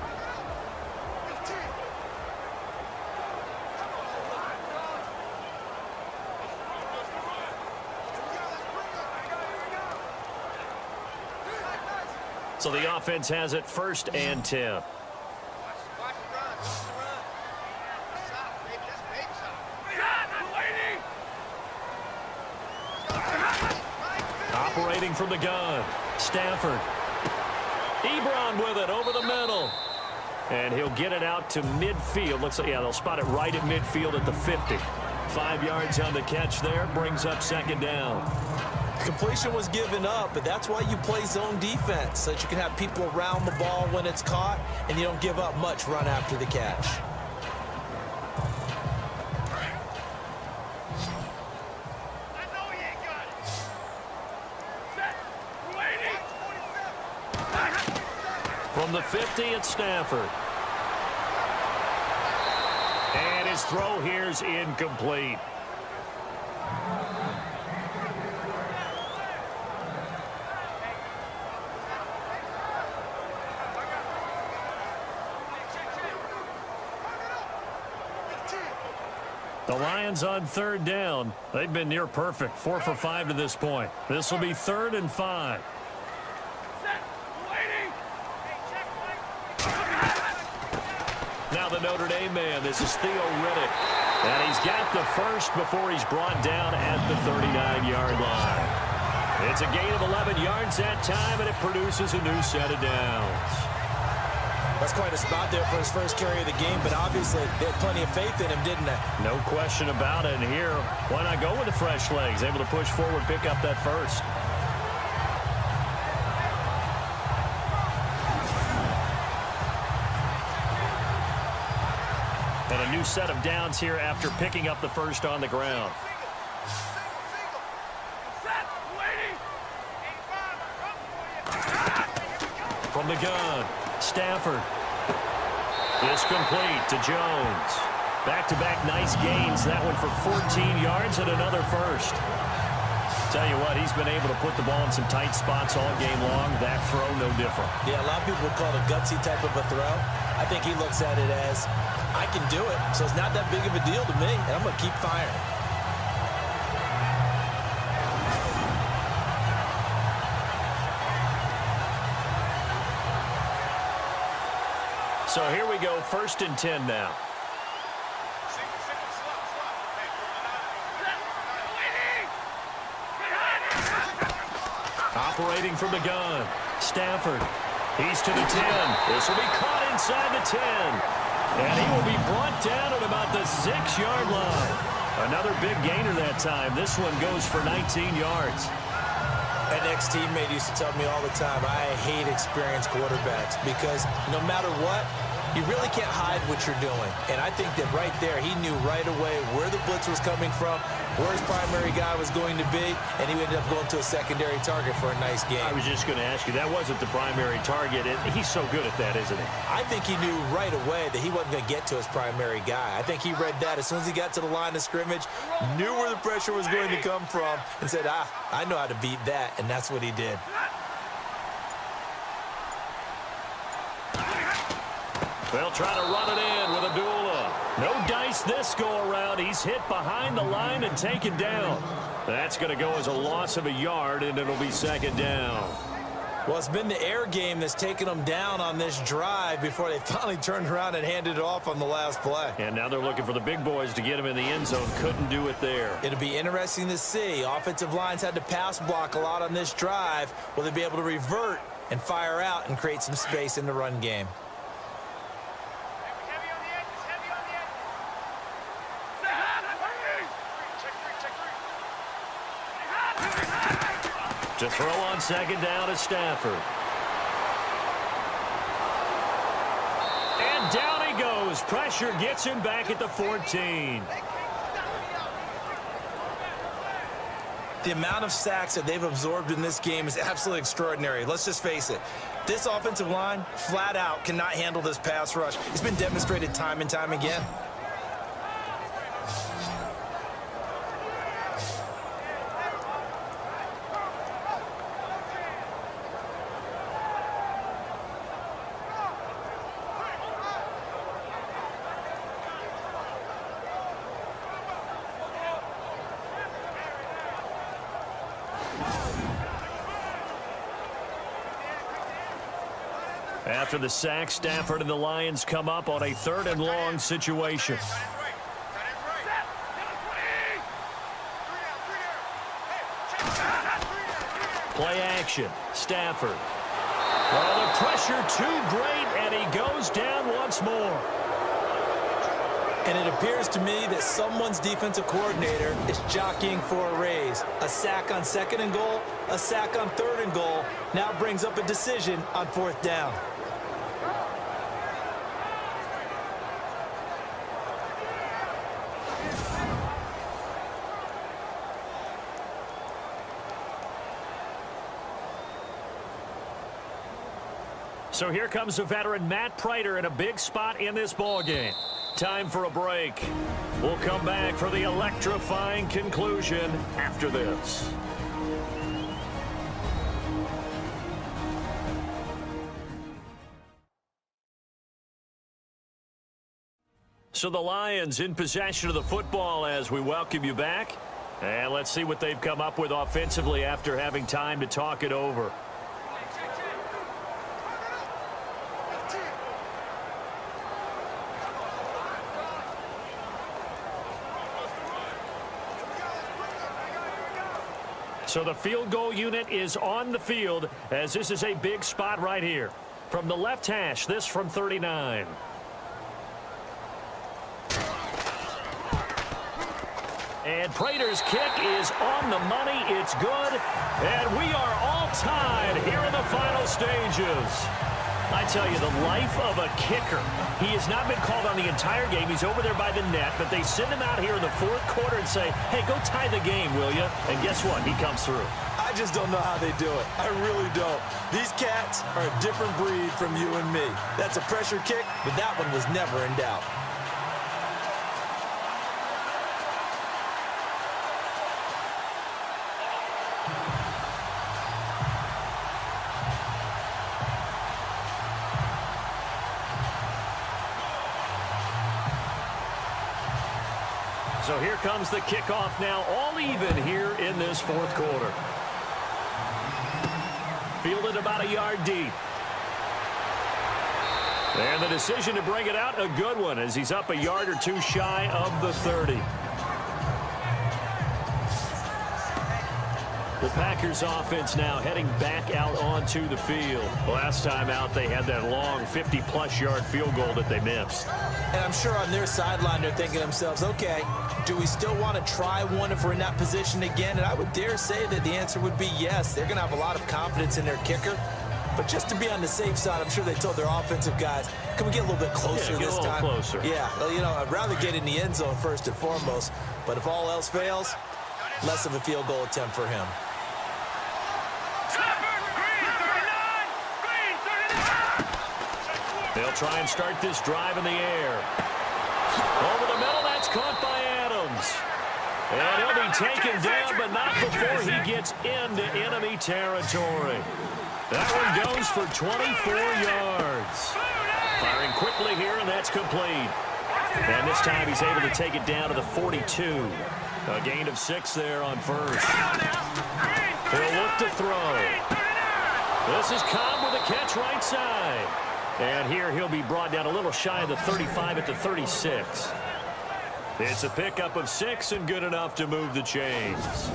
So the offense has it 1st and 10. Operating from the gun, Stafford. Ebron with it over the middle. And he'll get it out to midfield. Looks like, yeah, they'll spot it right at midfield at the 50. 5 yards on the catch there. Brings up 2nd down. Completion was given up, but that's why you play zone defense, so that you can have people around the ball when it's caught, and you don't give up much run after the catch. From the 50, it's Stafford. And his throw here's incomplete. The Lions on 3rd down. They've been near perfect. 4 for 5 to this point. This will be 3rd and 5. Now the Notre Dame man. This is Theo Riddick. And he's got the first before he's brought down at the 39-yard line. It's a gain of 11 yards that time, and it produces a new set of downs. That's quite a spot there for his first carry of the game, but obviously they had plenty of faith in him, didn't they? No question about it. And here, why not go with the fresh legs? Able to push forward, pick up that first. And a new set of downs here after picking up the first on the ground. From the gun, Stafford. It's complete to Jones. Back-to-back nice gains. That one for 14 yards and another first. Tell you what, he's been able to put the ball in some tight spots all game long. That throw, no different. Yeah, a lot of people would call it a gutsy type of a throw. I think he looks at it as, I can do it, so it's not that big of a deal to me, and I'm going to keep firing. So here we go, 1st and 10 now. Operating from the gun, Stafford. He's to the 10. This will be caught inside the 10. And he will be brought down at about the 6-yard line. Another big gainer that time. This one goes for 19 yards. An ex-teammate used to tell me all the time, I hate experienced quarterbacks because no matter what, you really can't hide what you're doing. And I think that right there, he knew right away where the blitz was coming from, where his primary guy was going to be, and he ended up going to a secondary target for a nice game. I was just going to ask you, that wasn't the primary target. He's so good at that, isn't he? I think he knew right away that he wasn't going to get to his primary guy. I think he read that as soon as he got to the line of scrimmage, knew where the pressure was going to come from, and said, I know how to beat that, and that's what he did. They'll try to run it in with Abdullah. No dice this go-around. He's hit behind the line and taken down. That's going to go as a loss of a yard, and it'll be 2nd down. Well, it's been the air game that's taken them down on this drive before they finally turned around and handed it off on the last play. And now they're looking for the big boys to get him in the end zone. Couldn't do it there. It'll be interesting to see. Offensive lines had to pass block a lot on this drive. Will they be able to revert and fire out and create some space in the run game? To throw on 2nd down is Stafford. And down he goes. goes. Pressure gets him back at the 14. The amount of sacks that they've absorbed in this game is absolutely extraordinary. Let's just face it. This offensive line, flat out, cannot handle this pass rush. It's been demonstrated time and time again. After the sack, Stafford and the Lions come up on a 3rd and long situation. Play action. Stafford. Well, the pressure too great, and he goes down once more. And it appears to me that someone's defensive coordinator is jockeying for a raise. A sack on 2nd and goal, a sack on 3rd and goal, now brings up a decision on 4th down. So here comes the veteran Matt Prater in a big spot in this ballgame. Time for a break. We'll come back for the electrifying conclusion after this. So the Lions in possession of the football as we welcome you back. And let's see what they've come up with offensively after having time to talk it over. So the field goal unit is on the field as this is a big spot right here. From the left hash, this from 39. And Prater's kick is on the money. It's good. And we are all tied here in the final stages. I tell you, the life of a kicker. He has not been called on the entire game. He's over there by the net, but they send him out here in the 4th quarter and say, hey, go tie the game, will you? And guess what? He comes through. I just don't know how they do it. I really don't. These cats are a different breed from you and me. That's a pressure kick, but that one was never in doubt. So here comes the kickoff now, all even here in this 4th quarter. Fielded about a yard deep. And the decision to bring it out, a good one, as he's up a yard or two shy of the 30. The Packers offense now heading back out onto the field. Last time out, they had that long 50-plus yard field goal that they missed. And I'm sure on their sideline, they're thinking to themselves, okay, do we still want to try one if we're in that position again? And I would dare say that the answer would be yes. They're going to have a lot of confidence in their kicker. But just to be on the safe side, I'm sure they told their offensive guys, can we get a little bit closer this time? Closer. Yeah, well, you know, I'd rather get in the end zone first and foremost. But if all else fails, less of a field goal attempt for him. They'll try and start this drive in the air. Over the middle, that's caught by Adams. And he'll be taken down, but not before he gets into enemy territory. That one goes for 24 yards. Firing quickly here, and that's complete. And this time he's able to take it down to the 42. A gain of 6 there on first. He'll look to throw. This is Cobb with a catch right side. And here he'll be brought down a little shy of the 35 at the 36. It's a pickup of 6 and good enough to move the chains.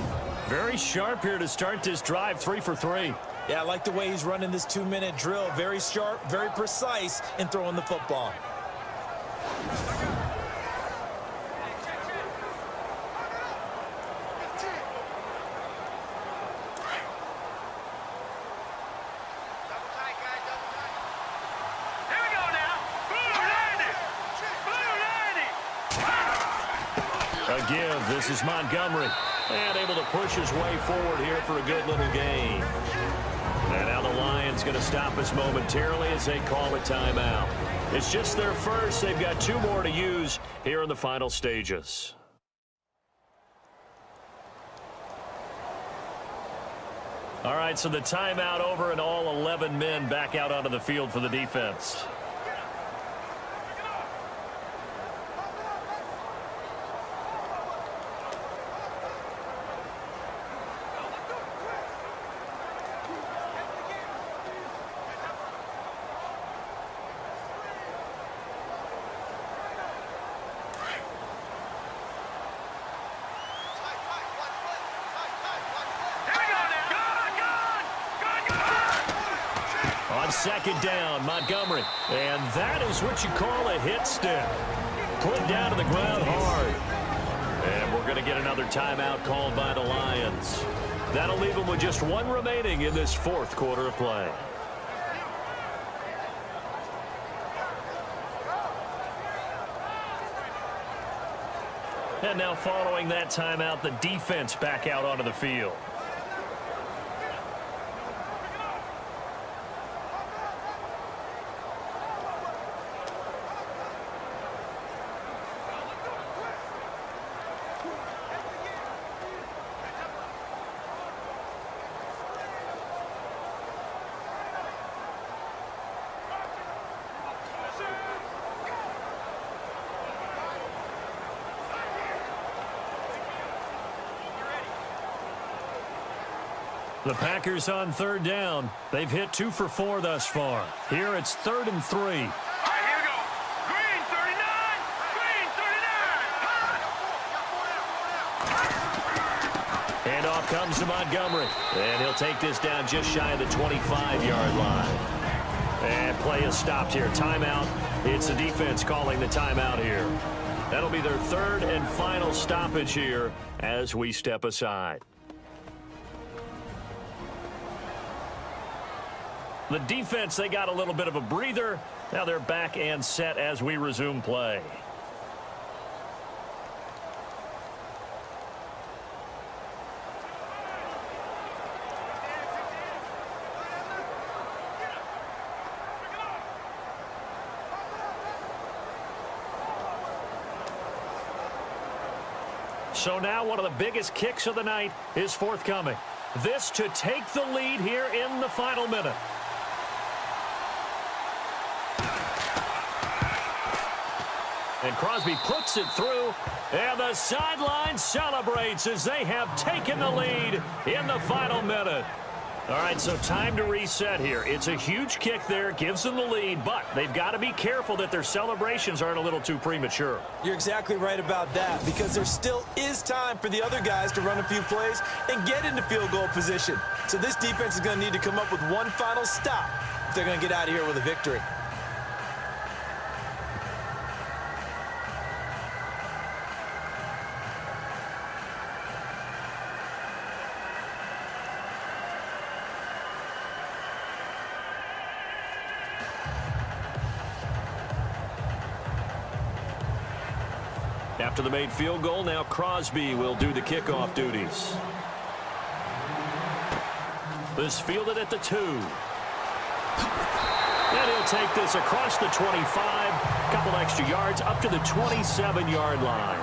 Very sharp here to start this drive, 3 for 3. Yeah, I like the way he's running this 2-minute drill. Very sharp, very precise in throwing the football. A give. This is Montgomery. And able to push his way forward here for a good little gain. And now the Lions going to stop us momentarily as they call a timeout. It's just their first. They've got 2 more to use here in the final stages. All right, so the timeout over and all 11 men back out onto the field for the defense. Second down, Montgomery. And that is what you call a hit stick. Put down to the ground hard. And we're going to get another timeout called by the Lions. That'll leave them with just 1 remaining in this 4th quarter of play. And now following that timeout, the defense back out onto the field. The Packers on 3rd down. They've hit 2 for 4 thus far. Here it's 3rd and 3. All right, here we go. Green 39. Green 39. Handoff comes to Montgomery. And he'll take this down just shy of the 25-yard line. And play is stopped here. Timeout. It's the defense calling the timeout here. That'll be their 3rd and final stoppage here as we step aside. The defense, they got a little bit of a breather. Now they're back and set as we resume play. So now one of the biggest kicks of the night is forthcoming. This to take the lead here in the final minute. And Crosby puts it through, and the sideline celebrates as they have taken the lead in the final minute. All right, so time to reset here. It's a huge kick there, gives them the lead, but they've got to be careful that their celebrations aren't a little too premature. You're exactly right about that, because there still is time for the other guys to run a few plays and get into field goal position. So this defense is going to need to come up with one final stop if they're going to get out of here with a victory. After the made field goal, now Crosby will do the kickoff duties. This fielded at the 2. And he'll take this across the 25, couple extra yards up to the 27-yard line.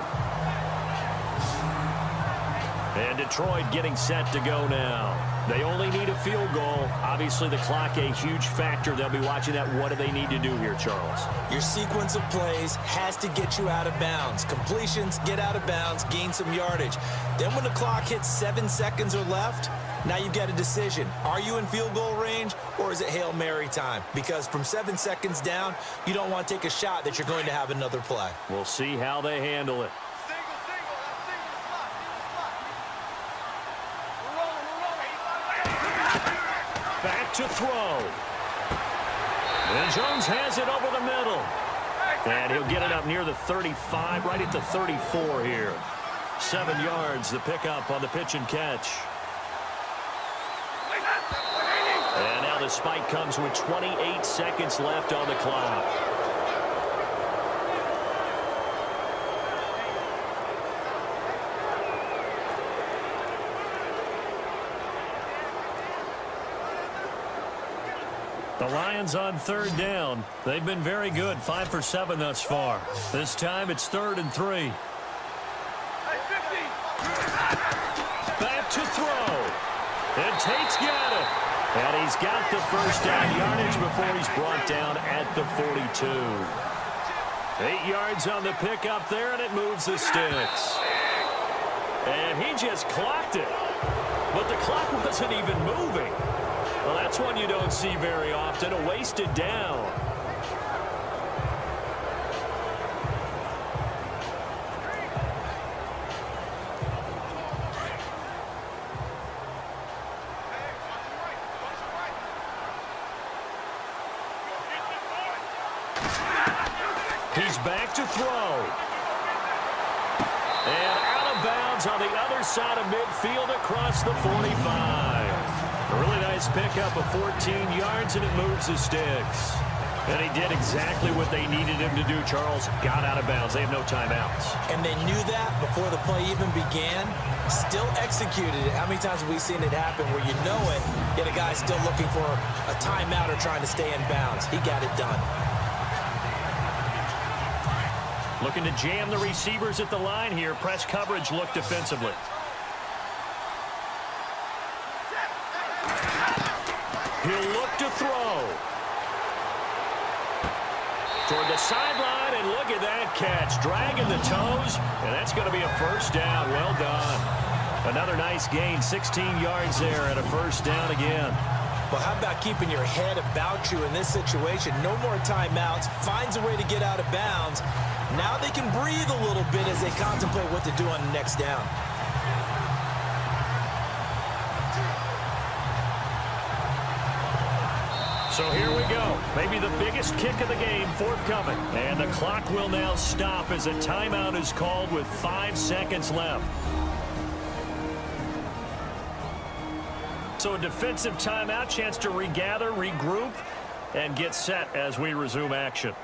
And Detroit getting set to go now. They only need a field goal. Obviously, the clock a huge factor. They'll be watching that. What do they need to do here, Charles? Your sequence of plays has to get you out of bounds. Completions, get out of bounds, gain some yardage. Then when the clock hits 7 seconds or left, now you've got a decision. Are you in field goal range, or is it Hail Mary time? Because from 7 seconds down, you don't want to take a shot that you're going to have another play. We'll see how they handle it. Back to throw. And Jones has it over the middle. And he'll get it up near the 35, right at the 34 here. 7 yards, the pickup on the pitch and catch. And now the spike comes with 28 seconds left on the clock. Lions on third down. They've been very good, 5 for 7 thus far. This time it's 3rd and 3. Back to throw. And Tate's got it. And he's got the first down yardage before he's brought down at the 42. 8 yards on the pickup there, and it moves the sticks. And he just clocked it. But the clock wasn't even moving. Well, that's one you don't see very often, a wasted down. He's back to throw. And out of bounds on the other side of midfield across the 45. A really nice pickup of 14 yards, and it moves the sticks. And he did exactly what they needed him to do, Charles. Got out of bounds. They have no timeouts. And they knew that before the play even began. Still executed it. How many times have we seen it happen where you know it, yet a guy's still looking for a timeout or trying to stay in bounds? He got it done. Looking to jam the receivers at the line here. Press coverage look defensively. He'll look to throw. Toward the sideline, and look at that catch. Dragging the toes, and that's going to be a first down. Well done. Another nice gain, 16 yards there, and a first down again. Well, how about keeping your head about you in this situation? No more timeouts. Finds a way to get out of bounds. Now they can breathe a little bit as they contemplate what to do on the next down. So here we go. Maybe the biggest kick of the game forthcoming. And the clock will now stop as a timeout is called with 5 seconds left. So a defensive timeout, chance to regather, regroup, and get set as we resume action.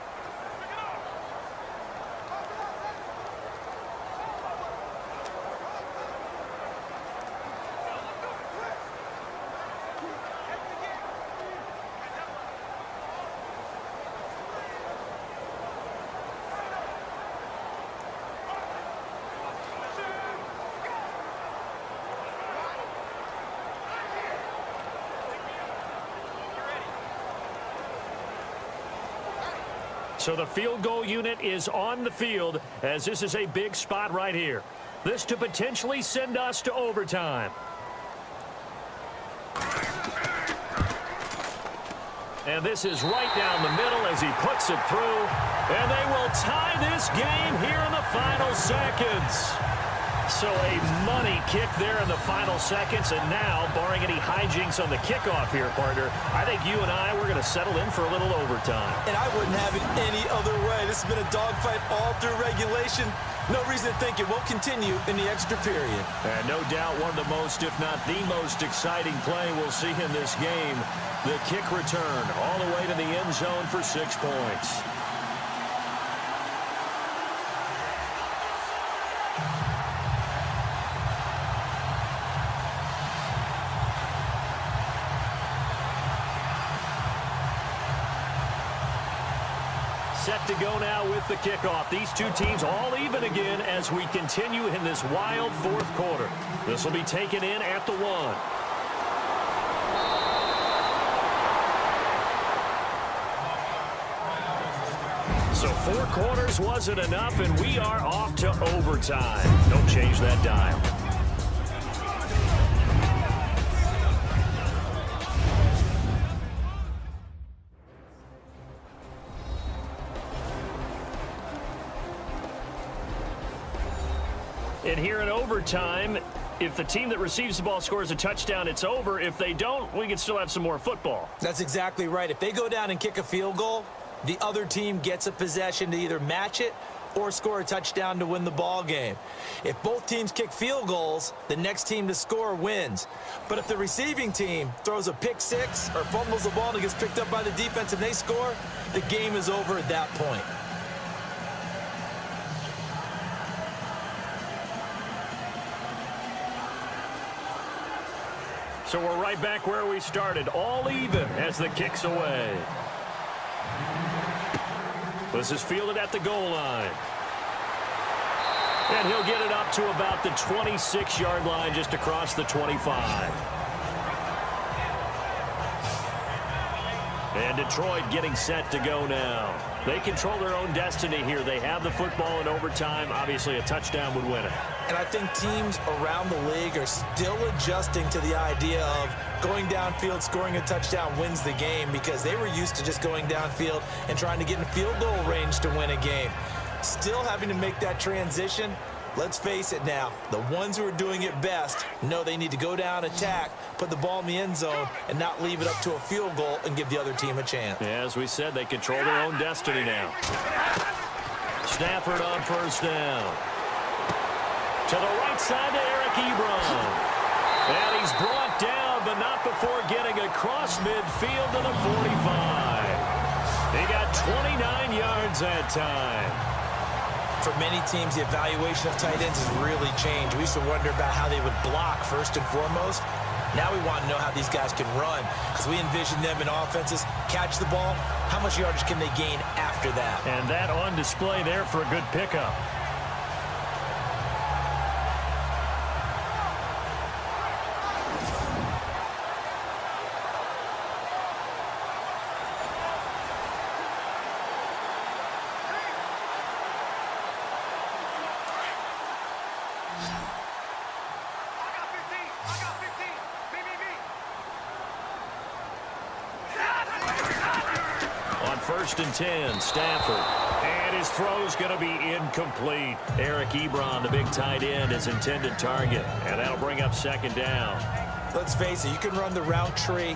So the field goal unit is on the field as this is a big spot right here. This to potentially send us to overtime. And this is right down the middle as he puts it through. And they will tie this game here in the final seconds. So a money kick there in the final seconds. And now, barring any hijinks on the kickoff here, partner, I think you and I, we're going to settle in for a little overtime. And I wouldn't have it any other way. This has been a dogfight all through regulation. No reason to think it won't continue in the extra period. And no doubt one of the most, if not the most exciting play we'll see in this game. The kick return all the way to the end zone for 6 points. Set to go now with the kickoff. These two teams all even again as we continue in this wild fourth quarter. This will be taken in at the 1. So 4 quarters wasn't enough, and we are off to overtime. Don't change that dial. And here in overtime, if the team that receives the ball scores a touchdown, it's over. If they don't, we can still have some more football. That's exactly right. If they go down and kick a field goal, the other team gets a possession to either match it or score a touchdown to win the ball game. If both teams kick field goals, the next team to score wins. But if the receiving team throws a pick six or fumbles the ball and it gets picked up by the defense and they score, the game is over at that point. So we're right back where we started, all even as the kick's away. This is fielded at the goal line. And he'll get it up to about the 26-yard line, just across the 25. And Detroit getting set to go now. They control their own destiny here. They have the football in overtime. Obviously, a touchdown would win it. And I think teams around the league are still adjusting to the idea of going downfield, scoring a touchdown wins the game, because they were used to just going downfield and trying to get in field goal range to win a game. Still having to make that transition. Let's face it now, the ones who are doing it best know they need to go down, attack, put the ball in the end zone, and not leave it up to a field goal and give the other team a chance. Yeah, as we said, they control their own destiny now. Stafford on first down. To the right side to Eric Ebron. And he's brought down, but not before getting across midfield to the 45. He got 29 yards that time. For many teams, the evaluation of tight ends has really changed. We used to wonder about how they would block first and foremost. Now we want to know how these guys can run, because we envision them in offenses catch the ball. How much yardage can they gain after that? And that on display there for a good pickup. First and 10, Stafford. And his throw's going to be incomplete. Eric Ebron, the big tight end, his intended target. And that'll bring up second down. Let's face it, you can run the route tree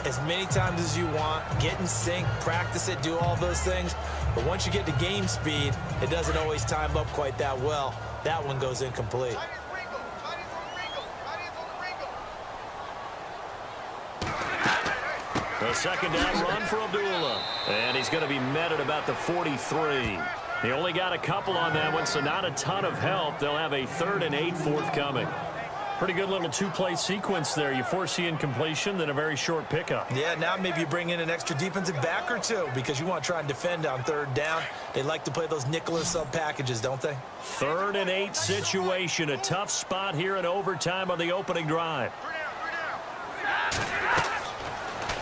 as many times as you want, get in sync, practice it, do all those things. But once you get to game speed, it doesn't always time up quite that well. That one goes incomplete. A second down run for Abdullah. And he's going to be met at about the 43. He only got a couple on that one, so not a ton of help. They'll have a 3rd and 8 forthcoming. Pretty good little two-play sequence there. You force the incompletion, then a very short pickup. Yeah, now maybe you bring in an extra defensive back or two, because you want to try and defend on 3rd down. They like to play those nickel or sub packages, don't they? 3rd and 8 situation. A tough spot here in overtime on the opening drive.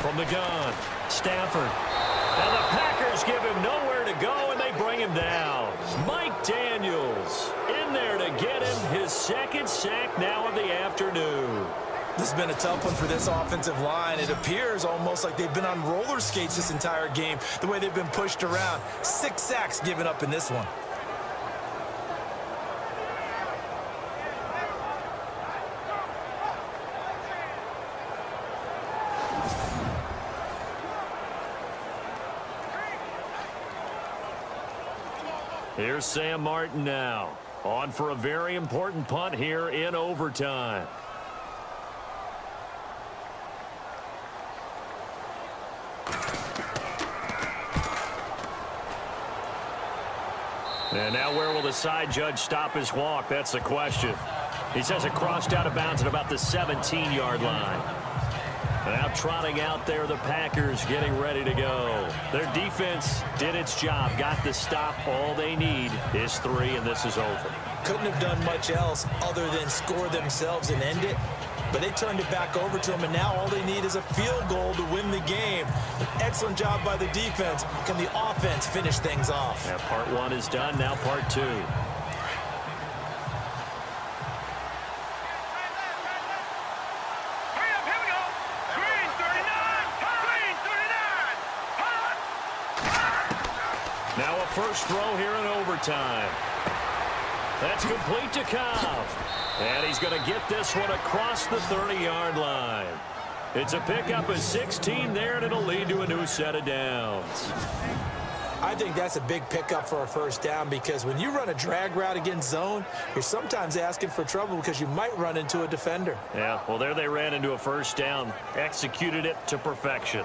From the gun, Stafford. And the Packers give him nowhere to go, and they bring him down. Mike Daniels in there to get him his 2nd sack now of the afternoon. This has been a tough one for this offensive line. It appears almost like they've been on roller skates this entire game, the way they've been pushed around. 6 sacks given up in this one. Here's Sam Martin now, on for a very important punt here in overtime. And now where will the side judge stop his walk? That's the question. He says it crossed out of bounds at about the 17-yard line. Now trotting out there, the Packers getting ready to go. Their defense did its job, got the stop. All they need is 3, and this is over. Couldn't have done much else other than score themselves and end it. But they turned it back over to them, and now all they need is a field goal to win the game. An excellent job by the defense. Can the offense finish things off? Yeah, part 1 is done, now part 2. Now a first throw here in overtime. That's complete to Cobb. And he's going to get this one across the 30-yard line. It's a pickup of 16 there, and it'll lead to a new set of downs. I think that's a big pickup for a first down, because when you run a drag route against zone, you're sometimes asking for trouble because you might run into a defender. Yeah, well, there they ran into a first down, executed it to perfection.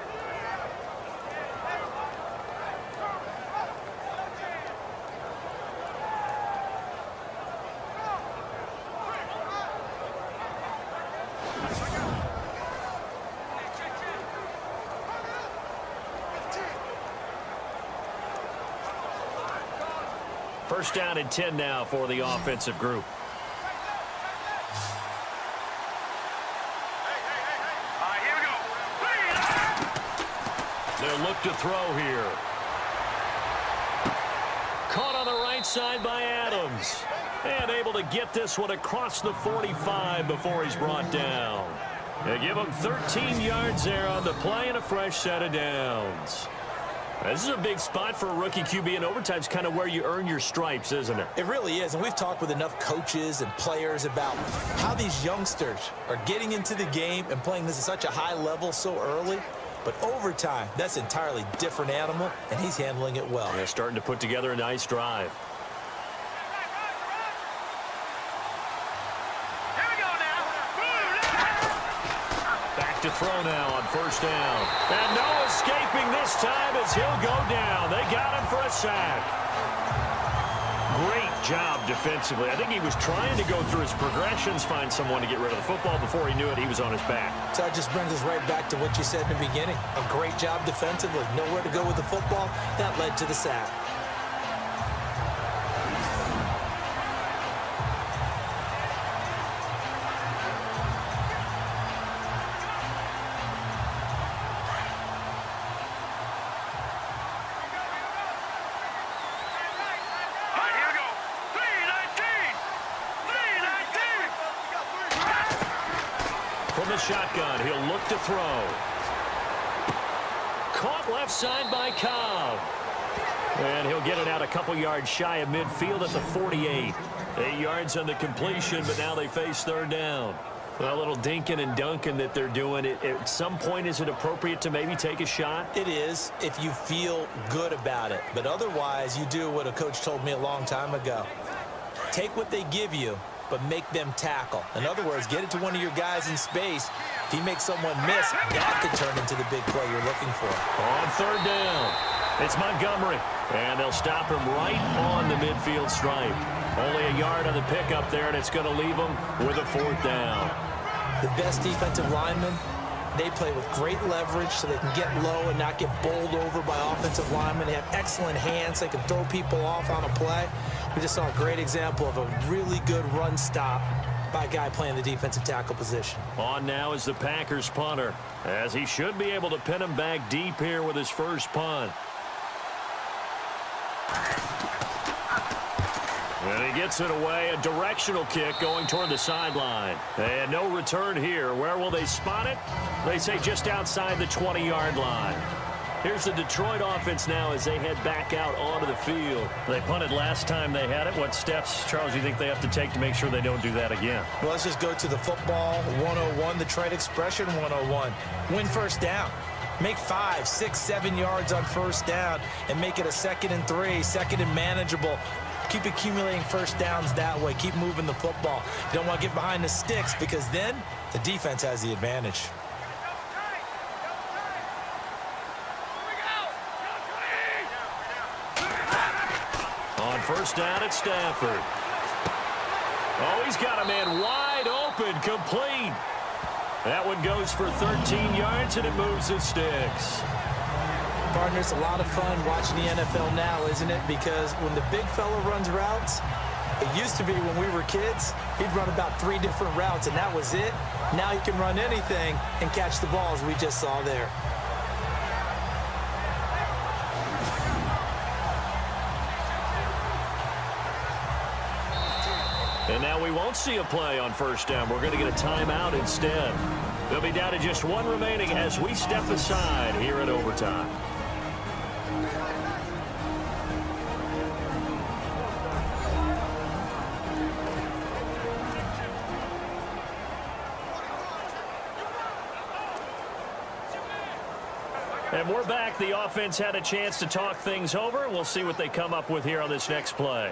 First down and 10 now for the offensive group. Here we go. They'll look to throw here. Caught on the right side by Adams. And able to get this one across the 45 before he's brought down. They give him 13 yards there on the play and a fresh set of downs. This is a big spot for a rookie QB, and overtime's kind of where you earn your stripes, isn't it? It really is, and we've talked with enough coaches and players about how these youngsters are getting into the game and playing this at such a high level so early. But overtime, that's an entirely different animal, and he's handling it well. They're starting to put together a nice drive. To throw now on first down. And no escaping this time as he'll go down. They got him for a sack. Great job defensively. I think he was trying to go through his progressions, find someone to get rid of the football. Before he knew it, he was on his back. So that just brings us right back to what you said in the beginning. A great job defensively. Nowhere to go with the football. That led to the sack. Shotgun. He'll look to throw. Caught left side by Cobb. And he'll get it out a couple yards shy of midfield at the 48. 8 yards on the completion, but now they face third down. Well, a little dinking and dunking that they're doing. At some point, is it appropriate to maybe take a shot? It is if you feel good about it. But otherwise, you do what a coach told me a long time ago. Take what they give you, but make them tackle. In other words, get it to one of your guys in space. If he makes someone miss, that could turn into the big play you're looking for. On third down, it's Montgomery. And they'll stop him right on the midfield stripe. Only a yard on the pickup there, and it's going to leave him with a fourth down. The best defensive linemen, they play with great leverage so they can get low and not get bowled over by offensive linemen. They have excellent hands. They can throw people off on a play. We just saw a great example of a really good run stop by a guy playing the defensive tackle position. On now is the Packers punter, as he should be able to pin him back deep here with his first punt. And he gets it away, a directional kick going toward the sideline. And no return here. Where will they spot it? They say just outside the 20-yard line. Here's the Detroit offense now as they head back out onto the field. They punted last time they had it. What steps, Charles, do you think they have to take to make sure they don't do that again? Well, let's just go to the football 101, the trade expression 101. Win first down. Make 5, 6, 7 yards on first down and make it a 2nd and 3, 2nd and manageable. Keep accumulating first downs that way. Keep moving the football. You don't want to get behind the sticks because then the defense has the advantage. On first down, it's Stafford. Oh, he's got a man wide open, complete. That one goes for 13 yards, and it moves the sticks. Partner, it's a lot of fun watching the NFL now, isn't it? Because when the big fella runs routes, it used to be when we were kids, he'd run about 3 different routes, and that was it. Now he can run anything and catch the ball, as we just saw there. And now we won't see a play on first down. We're going to get a timeout instead. They'll be down to just 1 remaining as we step aside here at overtime. And we're back. The offense had a chance to talk things over. We'll see what they come up with here on this next play.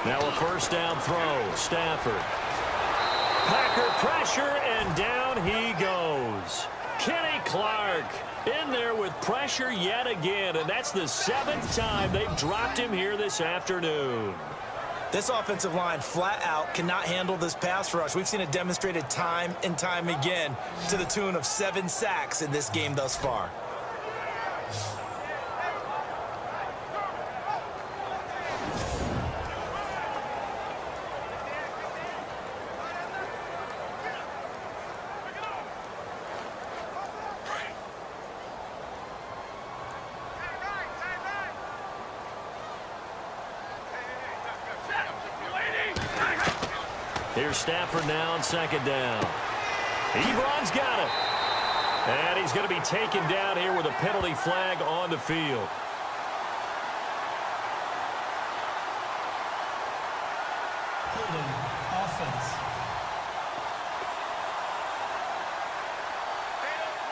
Now a first down throw. Stafford. Packer pressure, and down he goes. Kenny Clark in there with pressure yet again, and that's the 7th time they've dropped him here this afternoon. This offensive line flat out cannot handle this pass rush. We've seen it demonstrated time and time again to the tune of 7 sacks in this game thus far. Here's Stafford now on 2nd down. Ebron's got it. And he's going to be taken down here with a penalty flag on the field. Holding offense.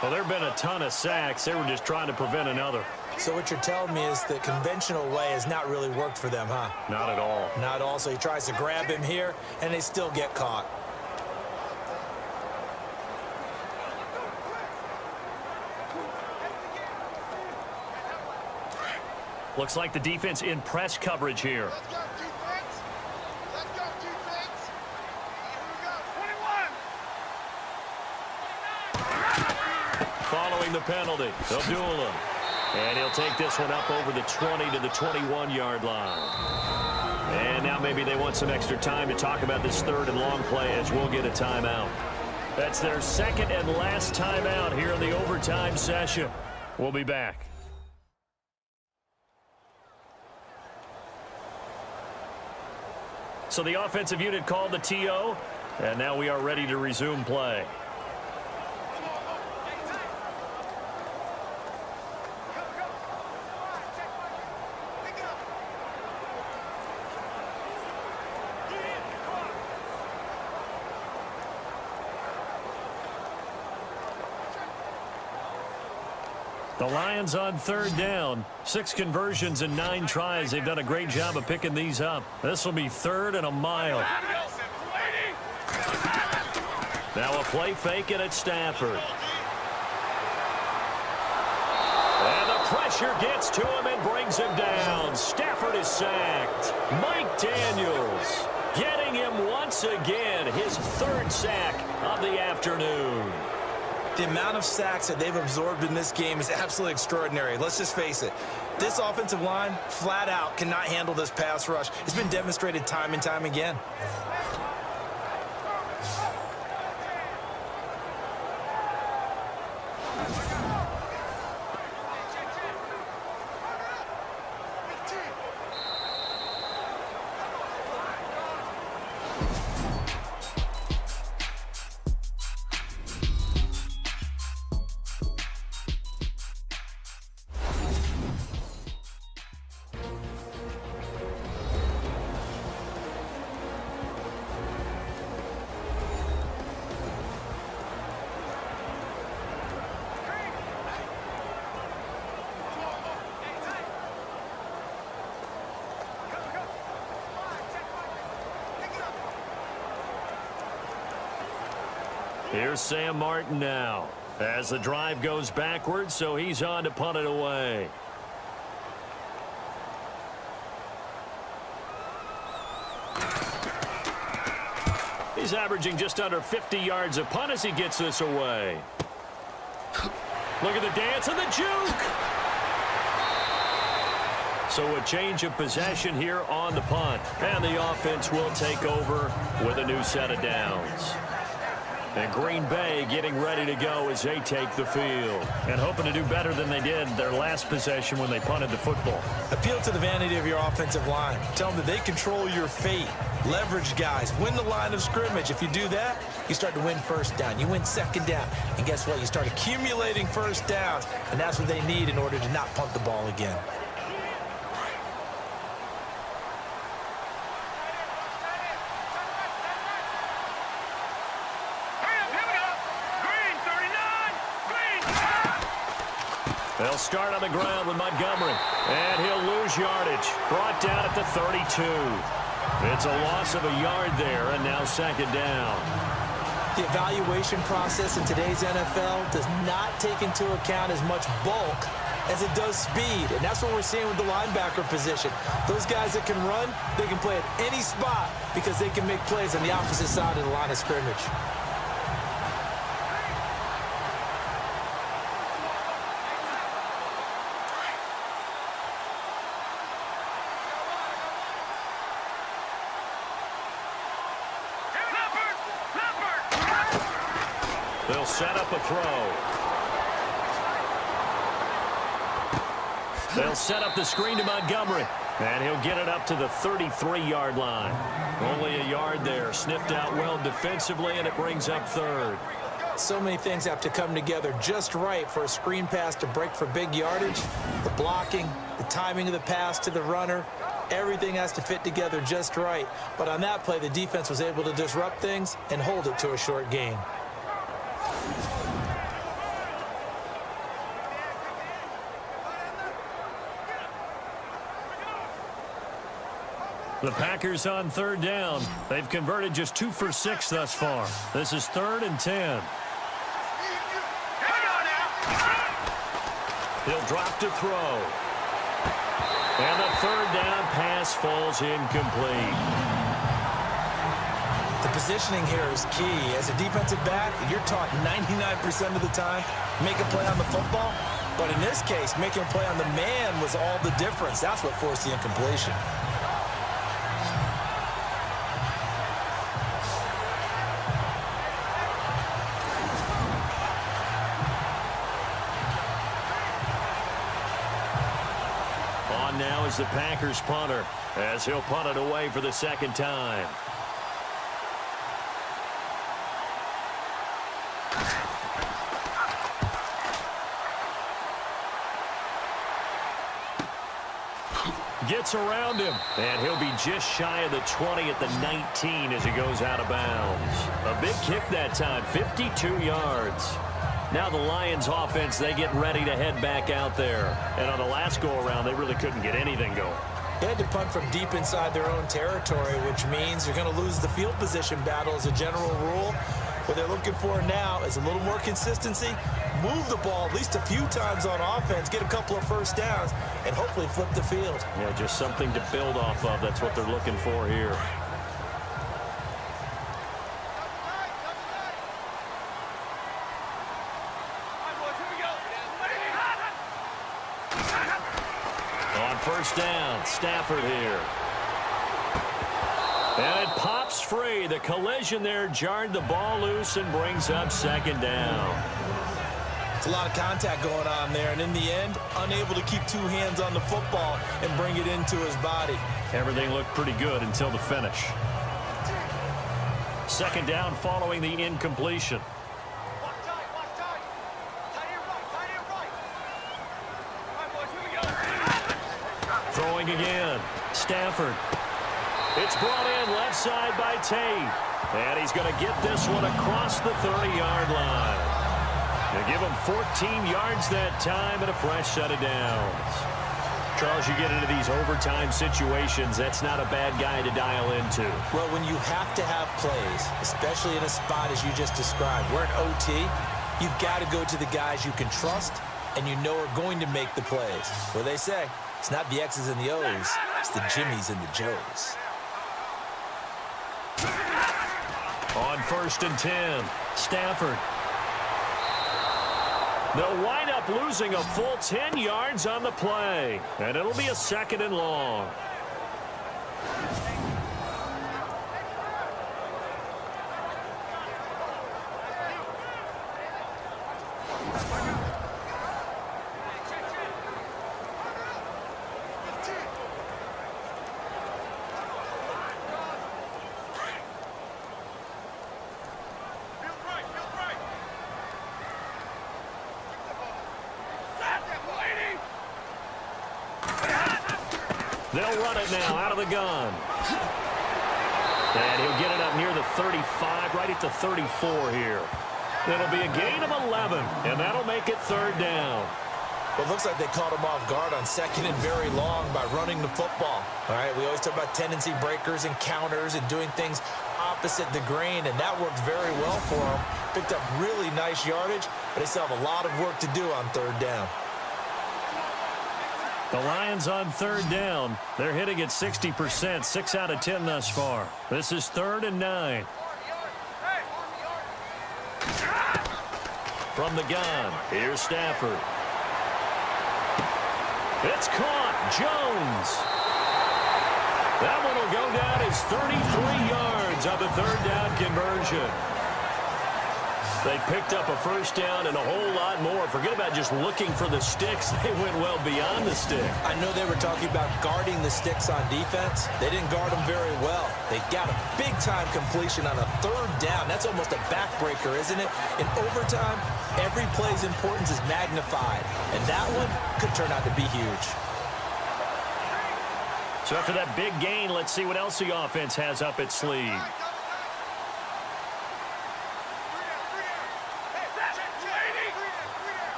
Well, there have been a ton of sacks. They were just trying to prevent another. So what you're telling me is the conventional way has not really worked for them, huh? Not at all. Not all. So he tries to grab him here, and they still get caught. Looks like the defense in press coverage here. Let's go, defense. Let's go, defense. Here we go. 21. Following the penalty, Abdullah. And he'll take this one up over the 20 to the 21-yard line. And now maybe they want some extra time to talk about this 3rd and long play as we'll get a timeout. That's their 2nd and last timeout here in the overtime session. We'll be back. So the offensive unit called the TO, and now we are ready to resume play. The Lions on 3rd down. 6 conversions and 9 tries. They've done a great job of picking these up. This will be 3rd and a mile. Now a play fake and it's Stafford. And the pressure gets to him and brings him down. Stafford is sacked. Mike Daniels getting him once again. His 3rd sack of the afternoon. The amount of sacks that they've absorbed in this game is absolutely extraordinary. Let's just face it. This offensive line, flat out, cannot handle this pass rush. It's been demonstrated time and time again. Here's Sam Martin now as the drive goes backwards, so he's on to punt it away. He's averaging just under 50 yards a punt as he gets this away. Look at the dance and the juke. So a change of possession here on the punt, and the offense will take over with a new set of downs. And Green Bay getting ready to go as they take the field and hoping to do better than they did their last possession when they punted the football. Appeal to the vanity of your offensive line. Tell them that they control your fate. Leverage guys. Win the line of scrimmage. If you do that, you start to win 1st down. You win 2nd down. And guess what? You start accumulating 1st downs. And that's what they need in order to not punt the ball again. They'll start on the ground with Montgomery, and he'll lose yardage. Brought down at the 32. It's a loss of a yard there, and now second down. The evaluation process in today's NFL does not take into account as much bulk as it does speed, and that's what we're seeing with the linebacker position. Those guys that can run, they can play at any spot because they can make plays on the opposite side of the line of scrimmage. They'll set up a throw. They'll set up the screen to Montgomery. And he'll get it up to the 33-yard line. Only a yard there. Sniffed out well defensively, and it brings up third. So many things have to come together just right for a screen pass to break for big yardage. The blocking, the timing of the pass to the runner, everything has to fit together just right. But on that play, the defense was able to disrupt things and hold it to a short gain. The Packers on third down. They've converted just 2 for 6 thus far. This is 3rd and 10. He'll drop to throw. And the third down pass falls incomplete. The positioning here is key. As a defensive back, you're taught 99% of the time, make a play on the football. But in this case, making a play on the man was all the difference. That's what forced the incompletion. On now is the Packers punter, as he'll punt it away for the second time. Gets around him, and he'll be just shy of the 20 at the 19 as he goes out of bounds. A big kick that time, 52 yards. Now the Lions offense, they get ready to head back out there. And on the last go-around, they really couldn't get anything going. They had to punt from deep inside their own territory, which means you're going to lose the field position battle as a general rule. What they're looking for now is a little more consistency, move the ball at least a few times on offense, get a couple of first downs, and hopefully flip the field. Yeah, just something to build off of. That's what they're looking for here. On first down, Stafford here. And it pops free. The collision there jarred the ball loose and brings up second down. It's a lot of contact going on there, and in the end, unable to keep two hands on the football and bring it into his body. Everything looked pretty good until the finish. Second down following the incompletion. Throwing again. Stafford. It's brought in left side by Tate. And he's going to get this one across the 30-yard line. They give him 14 yards that time and a fresh set of downs. Charles, you get into these overtime situations, that's not a bad guy to dial into. Well, when you have to have plays, especially in a spot as you just described, we're in OT, you've got to go to the guys you can trust and you know are going to make the plays. What they say, it's not the X's and the O's, it's the Jimmies and the Joes. On first and 10, Stafford. They'll wind up losing a full 10 yards on the play, and it'll be a second and long. They'll run it now out of the gun. And he'll get it up near the 35, right at the 34 here. It'll be a gain of 11, and that'll make it third down. Well, it looks like they caught him off guard on second and very long by running the football. All right, we always talk about tendency breakers and counters and doing things opposite the grain, and that worked very well for them. Picked up really nice yardage, but they still have a lot of work to do on third down. The Lions on third down. They're hitting at 60%, 6 out of 10 thus far. This is 3rd and 9. From the gun, here's Stafford. It's caught. Jones. That one will go down as 33 yards on the third down conversion. They picked up a first down and a whole lot more. Forget about just looking for the sticks. They went well beyond the stick. I know they were talking about guarding the sticks on defense. They didn't guard them very well. They got a big-time completion on a third down. That's almost a backbreaker, isn't it? In overtime, every play's importance is magnified. And that one could turn out to be huge. So after that big gain, let's see what else the offense has up its sleeve.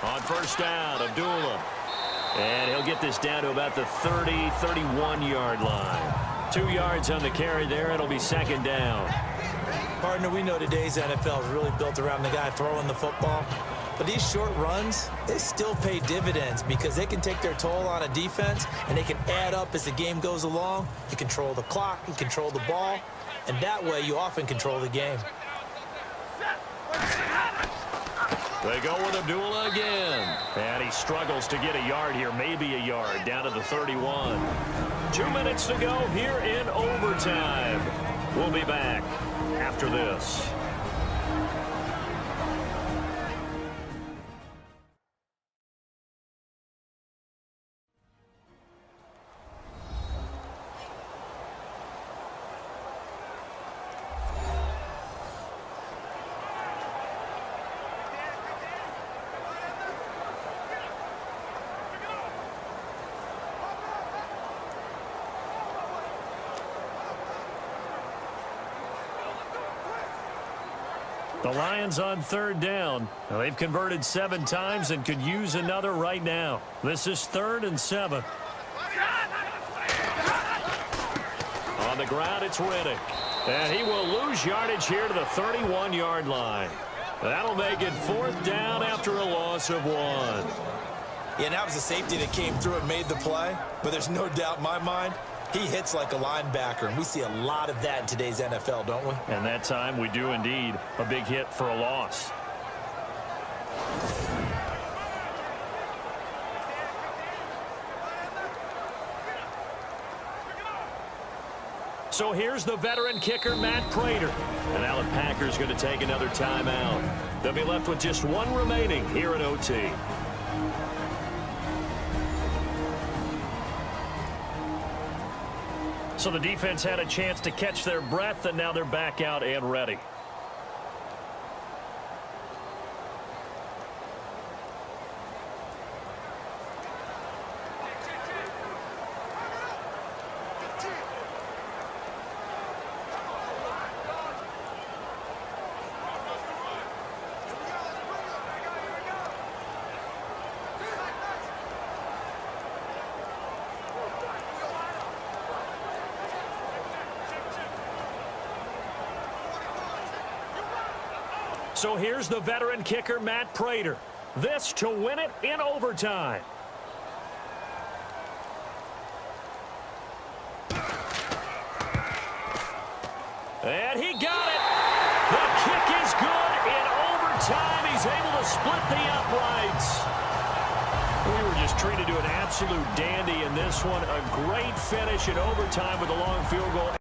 On first down, Abdullah. And he'll get this down to about the 30, 31-yard line. 2 yards on the carry there. It'll be second down. Partner, we know today's NFL is really built around the guy throwing the football. But these short runs, they still pay dividends because they can take their toll on a defense, and they can add up as the game goes along. You control the clock, you control the ball, and that way you often control the game. They go with Abdullah again. And he struggles to get a yard here, maybe a yard, down to the 31. 2 minutes to go here in overtime. We'll be back after this. The Lions on third down. Now, they've converted 7 times and could use another right now. This is 3rd and 7. On the ground, it's Riddick. And he will lose yardage here to the 31-yard line. That'll make it 4th down after a loss of 1. Yeah, that was a safety that came through and made the play. But there's no doubt in my mind, he hits like a linebacker, and we see a lot of that in today's NFL, don't we? And that time we do indeed. A big hit for a loss. So here's the veteran kicker, Matt Prater. And now the Packers going to take another timeout. They'll be left with just 1 remaining here in OT. So the defense had a chance to catch their breath, and now they're back out and ready. So here's the veteran kicker, Matt Prater. This to win it in overtime. And he got it. The kick is good in overtime. He's able to split the uprights. We were just treated to an absolute dandy in this one. A great finish in overtime with a long field goal